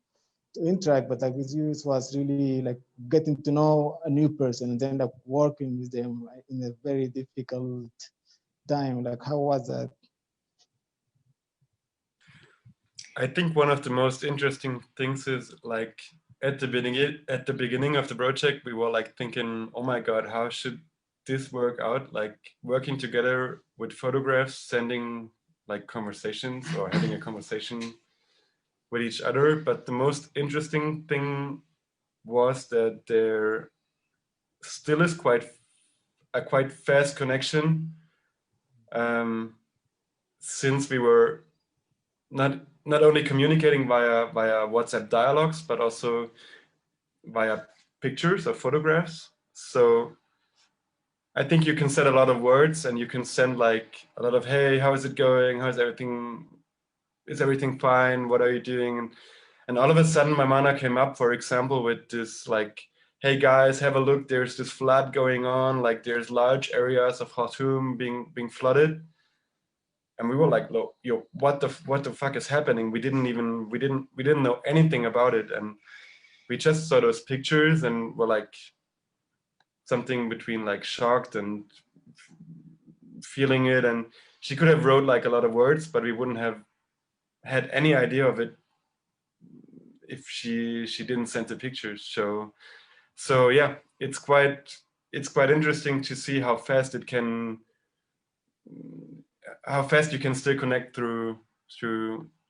interact, but like with you, it was really like getting to know a new person and then like working with them in a very difficult time. Like, how was that? I think one of the most interesting things is like at the beginning of the project, we were like thinking, oh my God, how should this work out? Like working together with photographs, sending like conversations or having a conversation with each other. But the most interesting thing was that there still is quite fast connection, since we were not only communicating via WhatsApp dialogues, but also via pictures or photographs. So I think you can send a lot of words and you can send like a lot of, hey, how is it going? How's everything? Is everything fine? What are you doing? And all of a sudden, my mana came up, for example, with this like, hey guys, have a look, there's this flood going on, like there's large areas of Khartoum being flooded. And we were like, look, yo, what the fuck is happening? We didn't know anything about it. And we just saw those pictures and were like something between like shocked and feeling it. And she could have wrote like a lot of words, but we wouldn't have had any idea of it if she didn't send the pictures. So yeah, it's quite interesting to see how fast you can still connect through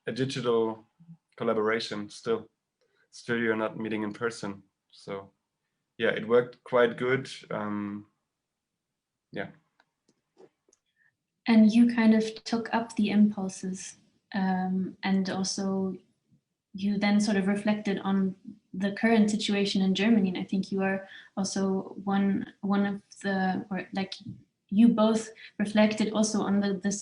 a digital collaboration. Still you're not meeting in person. So yeah, it worked quite good. Yeah. And you kind of took up the impulses, and also you then sort of reflected on the current situation in Germany. And I think you are also one of the, or like you both reflected also on this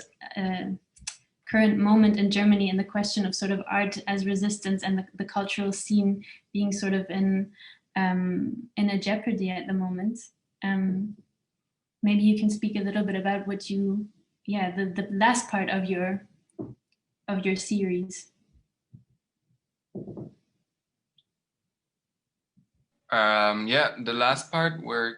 current moment in Germany and the question of sort of art as resistance and the cultural scene being sort of in a jeopardy at the moment. Maybe you can speak a little bit about what you, the last part of your series. The last part we're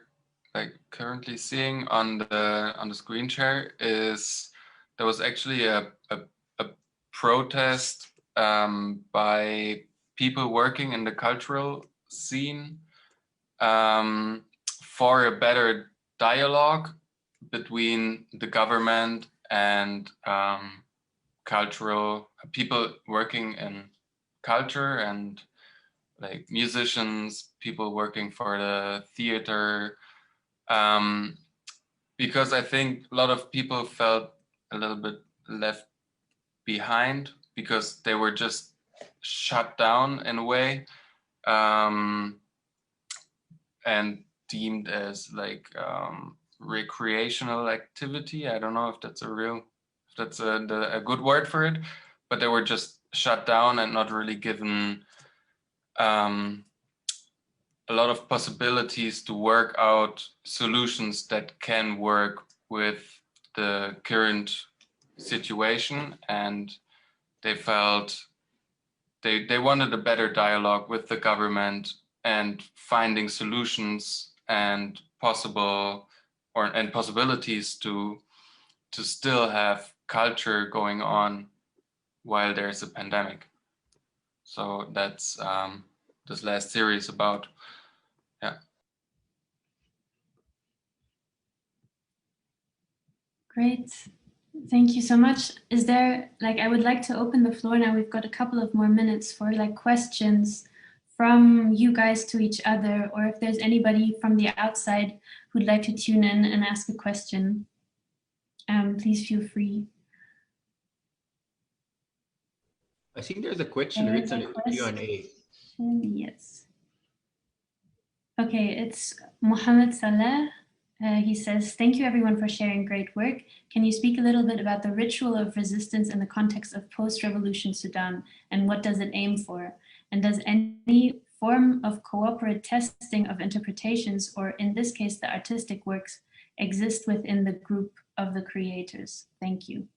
like currently seeing on the screen share is there was actually a protest by people working in the cultural scene for a better dialogue between the government and cultural people working in culture, and like musicians, people working for the theater, because I think a lot of people felt a little bit left behind because they were just shut down in a way, and deemed as like recreational activity. I don't know if that's a good word for it, but they were just shut down and not really given a lot of possibilities to work out solutions that can work with the current situation. And they felt they wanted a better dialogue with the government and finding solutions and possibilities to still have culture going on while there's a pandemic. So that's this last series about. Yeah. Great. Thank you so much. Is there, like, I would like to open the floor now. We've got a couple of more minutes for like questions from you guys to each other, or if there's anybody from the outside who'd like to tune in and ask a question, please feel free. I think there's a question written in the Q&A. Yes. Okay, it's Mohammed Saleh. He says, thank you everyone for sharing great work. Can you speak a little bit about the ritual of resistance in the context of post-revolution Sudan, and what does it aim for? And does any form of cooperative testing of interpretations, or in this case, the artistic works, exist within the group of the creators? Thank you.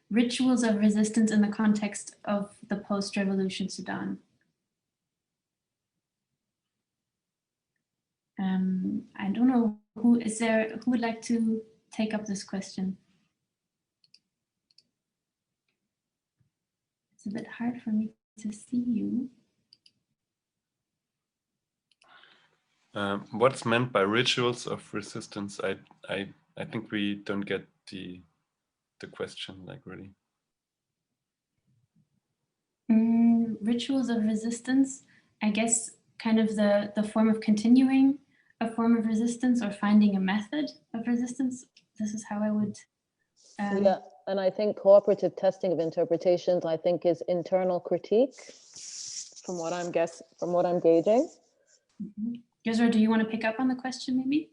Rituals of resistance in the context of the post-revolution Sudan. I don't know who would like to take up this question. It's a bit hard for me to see you. What's meant by rituals of resistance? I think we don't get the question, like, really. Rituals of resistance, I guess, kind of the form of continuing a form of resistance or finding a method of resistance. This is how I would. Yeah, and I think cooperative testing of interpretations, I think, is internal critique, from what I'm gauging. Yusra, do you want to pick up on the question, maybe?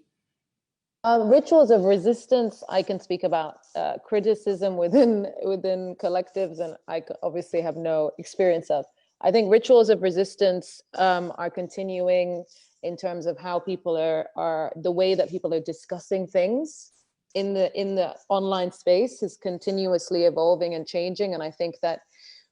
Rituals of resistance, I can speak about criticism within collectives, and I obviously have no experience of. I think rituals of resistance are continuing in terms of how people are the way that people are discussing things in the online space is continuously evolving and changing. And I think that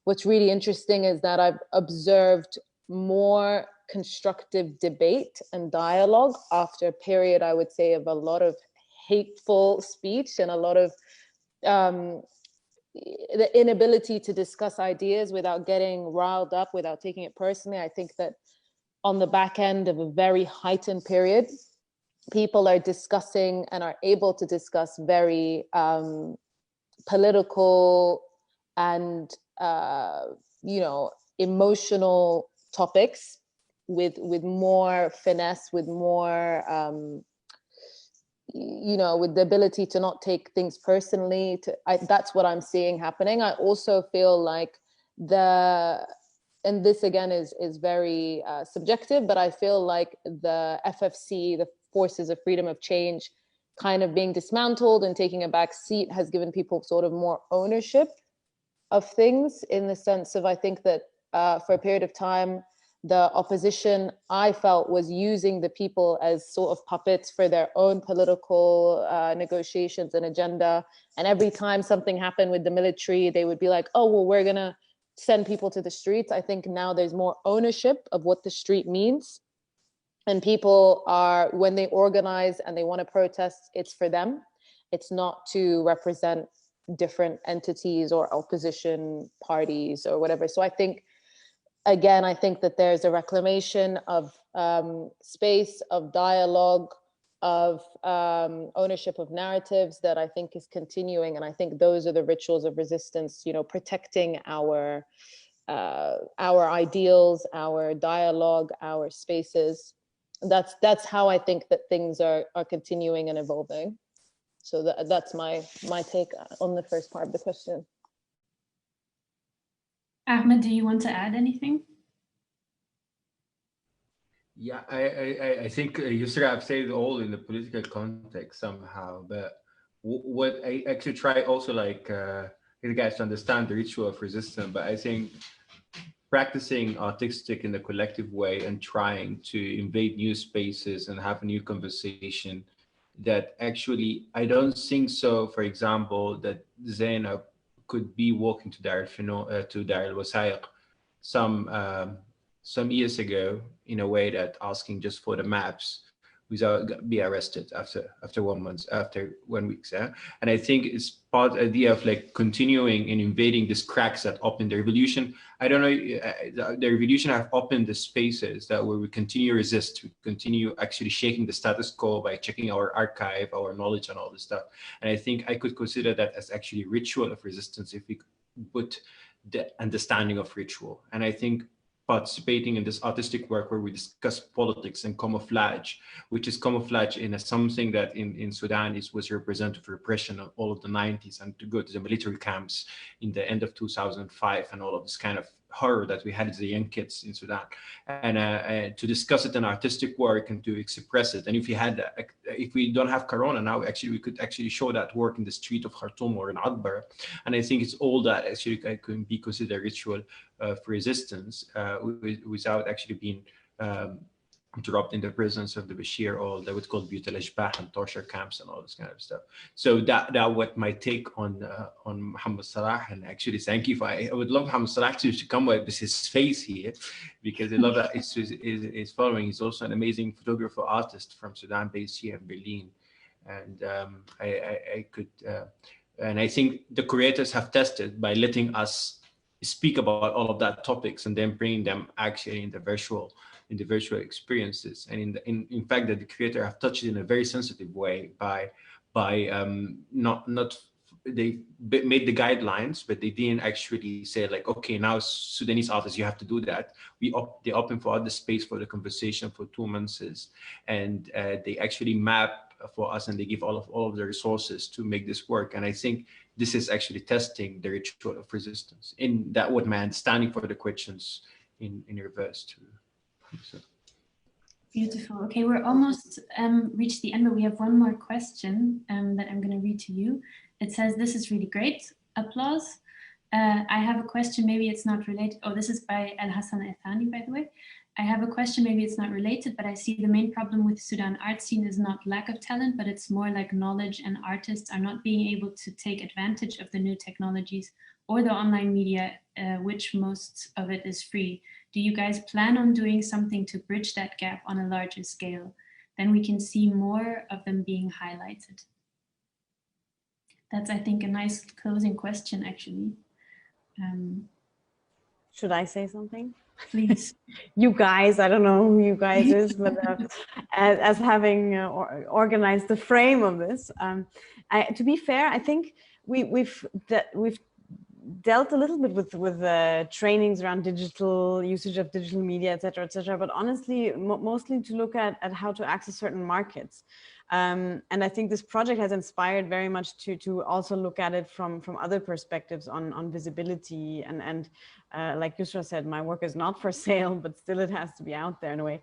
what's really interesting is that I've observed more constructive debate and dialogue after a period, I would say, of a lot of hateful speech and a lot of the inability to discuss ideas without getting riled up, without taking it personally. I think that on the back end of a very heightened period, people are discussing and are able to discuss very political and emotional topics with more finesse, with more with the ability to not take things personally. That's what I'm seeing happening. I also feel like and this again is very subjective, but I feel like the FFC, the Forces of Freedom of Change, kind of being dismantled and taking a back seat has given people sort of more ownership of things, in the sense of, I think that for a period of time, the opposition, I felt, was using the people as sort of puppets for their own political negotiations and agenda. And every time something happened with the military, they would be like, oh, well, we're gonna send people to the streets. I think now there's more ownership of what the street means. And people are, when they organize and they want to protest, it's for them. It's not to represent different entities or opposition parties or whatever. So I think, again, I think that there's a reclamation of space, of dialogue, of ownership of narratives that I think is continuing. And I think those are the rituals of resistance, protecting our ideals, our dialogue, our spaces. That's how I think that things are continuing and evolving. So that's my take on the first part of the question. Ahmed, do you want to add anything? Yeah, I think Yusra have said it all in the political context somehow, but what I actually try also, like, you guys to understand the ritual of resistance, but I think practicing artistic in the collective way and trying to invade new spaces and have a new conversation, that actually, I don't think so, for example, that Zainab could be walking to Dar al-Wasaiq some years ago in a way that asking just for the maps without be arrested after 1 month, after 1 week. Yeah? And I think it's part of the idea of like continuing and invading these cracks that open the revolution. I don't know, the revolution have opened the spaces that where we continue resist, we continue actually shaking the status quo by checking our archive, our knowledge and all this stuff. And I think I could consider that as actually ritual of resistance if we put the understanding of ritual. And I think participating in this artistic work where we discuss politics and camouflage, which is camouflage in something that in Sudan was representative of repression of all of the 90s, and to go to the military camps in the end of 2005 and all of this kind of horror that we had as the young kids in Sudan, and to discuss it in artistic work and to express it. And if we don't have Corona now, actually we could actually show that work in the street of Khartoum or in Oktober. And I think it's all that actually can be considered ritual of resistance without actually being dropped in the prisons of the Bashir, or they would call Butel and torture camps and all this kind of stuff. So that what my take on Mohammed Salah, and actually thank you for, I would love Mohammed Salah to come with his face here, because I love that it's following. He's also an amazing photographer artist from Sudan, based here in Berlin, and I could and I think the creators have tested by letting us speak about all of that topics and then bringing them actually in the virtual experiences. And in fact, that the creator have touched it in a very sensitive way by not they made the guidelines, but they didn't actually say like, okay, now Sudanese artists, you have to do that. They open for other space for the conversation for 2 months, and they actually map for us, and they give all of the resources to make this work. And I think this is actually testing the ritual of resistance. In that, what my understanding for the questions in reverse too. So. Beautiful. Okay, we're almost reached the end, but we have one more question that I'm going to read to you. It says, "This is really great. Applause. I have a question. Maybe it's not related." Oh, this is by El Hassan Ethani, by the way. "I have a question. Maybe it's not related, but I see the main problem with Sudan art scene is not lack of talent, but it's more like knowledge, and artists are not being able to take advantage of the new technologies or the online media, which most of it is free. Do you guys plan on doing something to bridge that gap on a larger scale? Then we can see more of them being highlighted." That's, I think, a nice closing question, actually. Should I say something? Please. You guys, I don't know who you guys is, but as having organized the frame of this, to be fair, I think we've dealt a little bit with trainings around digital usage of digital media, et cetera, but honestly, mostly to look at how to access certain markets. And I think this project has inspired very much to also look at it from other perspectives on visibility and like Yusra said, my work is not for sale, but still it has to be out there in a way.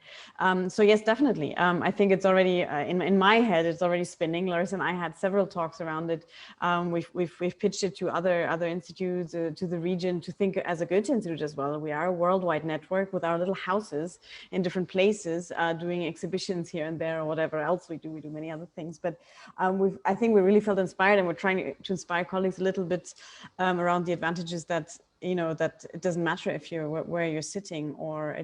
So yes, definitely. I think it's already in my head, it's already spinning. Larissa and I had several talks around it. We've pitched it to other institutes, to the region, to think as a Goethe-Institut as well. We are a worldwide network with our little houses in different places, doing exhibitions here and there or whatever else we do. We do many other things, but I think we really felt inspired, and we're trying to inspire colleagues a little bit around the advantages that, you know, that it doesn't matter if you're where you're sitting or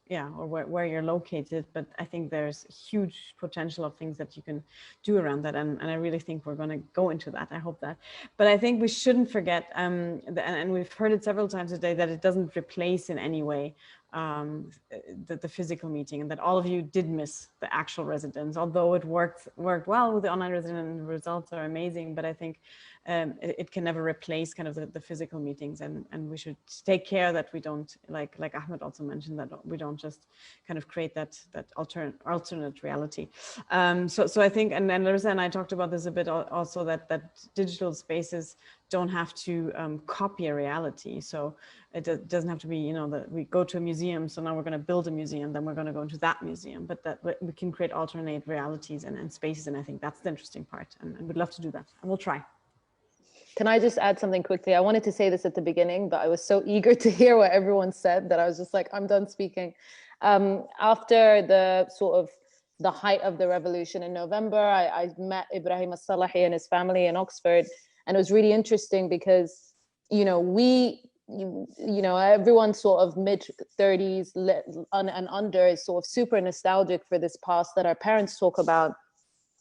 where you're located, but I think there's huge potential of things that you can do around that, and I really think we're going to go into that. I hope that, but I think we shouldn't forget, and we've heard it several times today, that it doesn't replace in any way the physical meeting, and that all of you did miss the actual residence, although it worked well with the online residence and the results are amazing. But I think it can never replace kind of the physical meetings, and we should take care that we don't, like Ahmed also mentioned, that we don't just kind of create that alternate reality. So I think, and Larissa and I talked about this a bit also, that digital spaces don't have to copy a reality. So it doesn't have to be, you know, that we go to a museum, so now we're going to build a museum, then we're going to go into that museum, but that we can create alternate realities and spaces. And I think that's the interesting part, and we'd love to do that, and we'll try. Can I just add something quickly? I wanted to say this at the beginning, but I was so eager to hear what everyone said that I was just like, I'm done speaking. After the height of the revolution in November, I met Ibrahim As-Salahi and his family in Oxford. And it was really interesting because, you know, everyone sort of mid-30s and under is sort of super nostalgic for this past that our parents talk about,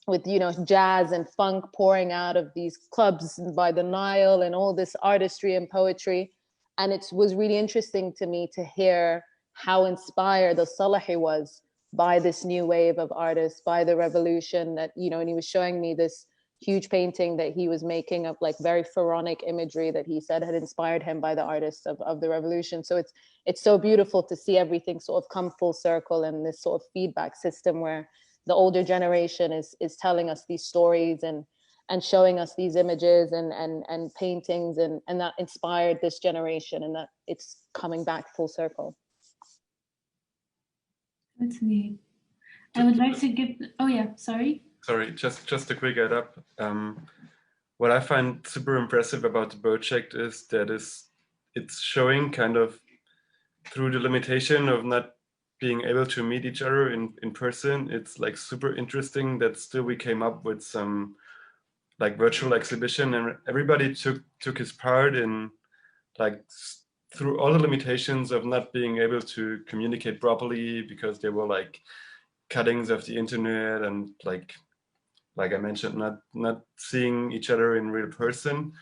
with, you know, jazz and funk pouring out of these clubs by the Nile and all this artistry and poetry. And it was really interesting to me to hear how inspired As-Salahi was by this new wave of artists, by the revolution, that, you know, and he was showing me this huge painting that he was making of like very pharaonic imagery that he said had inspired him by the artists of the revolution. So it's so beautiful to see everything sort of come full circle, and this sort of feedback system where the older generation is telling us these stories and showing us these images and paintings, and that inspired this generation, and that it's coming back full circle. That's neat. I would like to give, oh yeah, sorry, just a quick add up. What I find super impressive about the project is that it's showing kind of through the limitation of not being able to meet each other in person. It's like super interesting that still we came up with some like virtual exhibition, and everybody took his part in like through all the limitations of not being able to communicate properly because there were like cuttings of the internet and like I mentioned, not seeing each other in real person.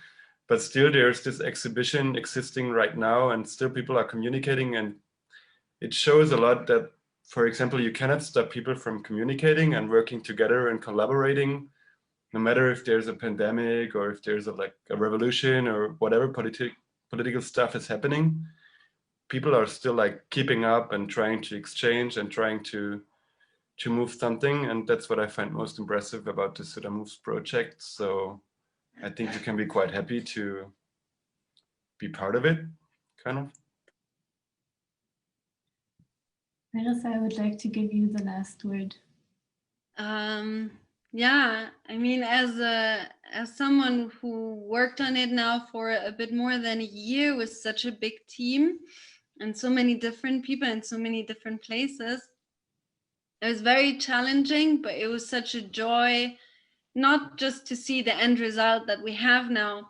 But still there's this exhibition existing right now, and still people are communicating, and it shows a lot that, for example, you cannot stop people from communicating and working together and collaborating, no matter if there's a pandemic or if there's a revolution or whatever political stuff is happening. People are still like keeping up and trying to exchange and trying to move something, and that's what I find most impressive about the Sudan Moves project. So I think you can be quite happy to be part of it, kind of. Marissa, I would like to give you the last word. Yeah, I mean, as someone who worked on it now for a bit more than a year with such a big team and so many different people in so many different places, it was very challenging, but it was such a joy, not just to see the end result that we have now,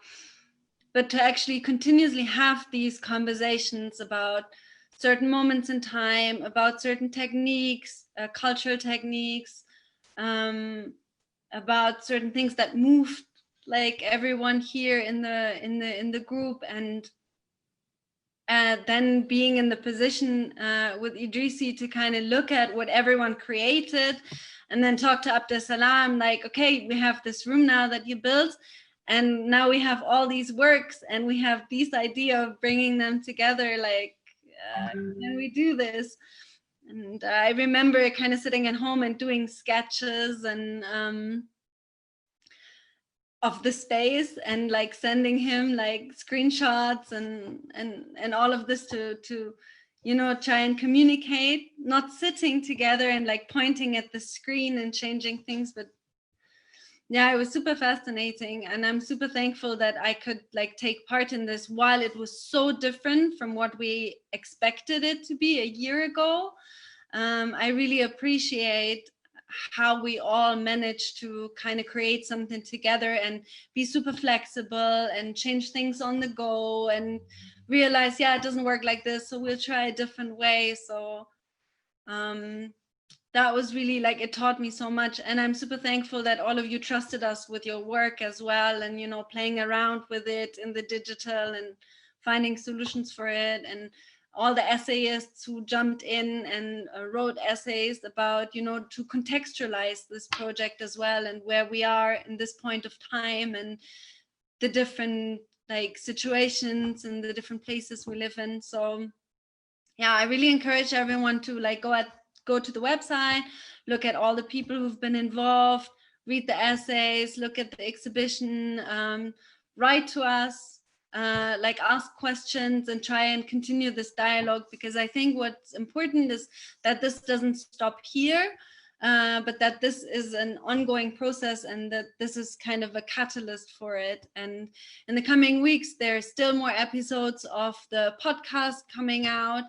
but to actually continuously have these conversations about certain moments in time, about certain techniques, cultural techniques, about certain things that moved like everyone here in the group, and then being in the position with Idrisi to kind of look at what everyone created and then talk to Abdesalam like, okay, we have this room now that you built, and now we have all these works and we have this idea of bringing them together, like, can we do this? And I remember kind of sitting at home and doing sketches and of the space, and like sending him like screenshots and all of this to you know, try and communicate, not sitting together and like pointing at the screen and changing things. But yeah, it was super fascinating, and I'm super thankful that I could like take part in this while it was so different from what we expected it to be a year ago. I really appreciate how we all managed to kind of create something together and be super flexible and change things on the go and realize, yeah, it doesn't work like this, so we'll try a different way. So that was really like, it taught me so much, and I'm super thankful that all of you trusted us with your work as well, and you know, playing around with it in the digital and finding solutions for it, and all the essayists who jumped in and wrote essays about, you know, to contextualize this project as well, and where we are in this point of time and the different like situations and the different places we live in. So yeah, I really encourage everyone to like go to the website, look at all the people who've been involved, read the essays, look at the exhibition, write to us, like ask questions and try and continue this dialogue, because I think what's important is that this doesn't stop here, but that this is an ongoing process, and that this is kind of a catalyst for it. And in the coming weeks, there's still more episodes of the podcast coming out.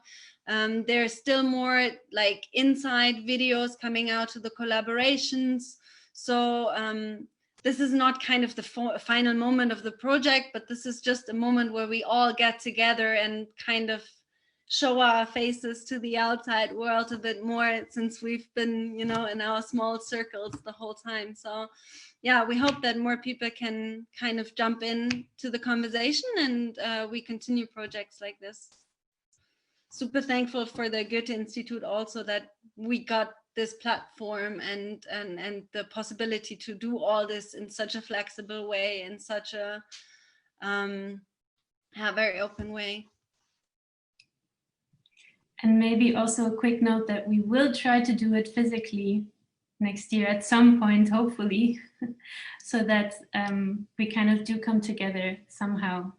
There's still more like inside videos coming out to the collaborations. So this is not kind of the final moment of the project, but this is just a moment where we all get together and kind of show our faces to the outside world a bit more, since we've been, you know, in our small circles the whole time. So yeah, we hope that more people can kind of jump in to the conversation, and we continue projects like this. Super thankful for the Goethe-Institut also, that we got this platform and the possibility to do all this in such a flexible way, in such a very open way. And maybe also a quick note that we will try to do it physically next year at some point, hopefully, so that we kind of do come together somehow.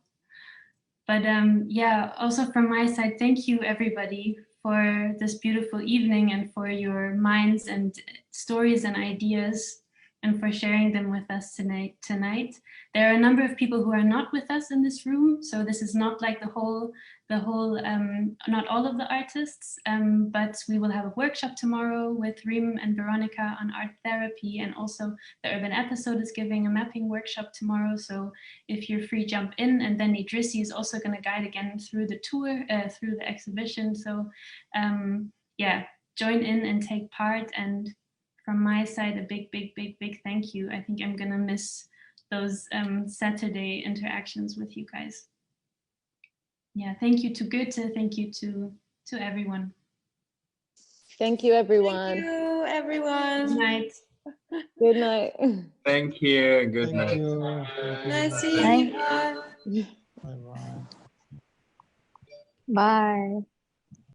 But yeah, also from my side, thank you everybody for this beautiful evening and for your minds and stories and ideas. and for sharing them with us tonight. There are a number of people who are not with us in this room, so this is not like not all of the artists, but we will have a workshop tomorrow with Rim and Veronica on art therapy, and also the Urban Episode is giving a mapping workshop tomorrow, so if you're free, jump in. And then Idrissi is also going to guide again through the tour, through the exhibition, so yeah, join in and take part. And from my side, a big thank you. I think I'm gonna miss those Saturday interactions with you guys. Yeah, thank you to Goethe, thank you to everyone. Thank you, everyone. Thank you, everyone. Good night. Good night. Thank you. Good Thank night. you. Nice seeing you. Bye-bye. Bye.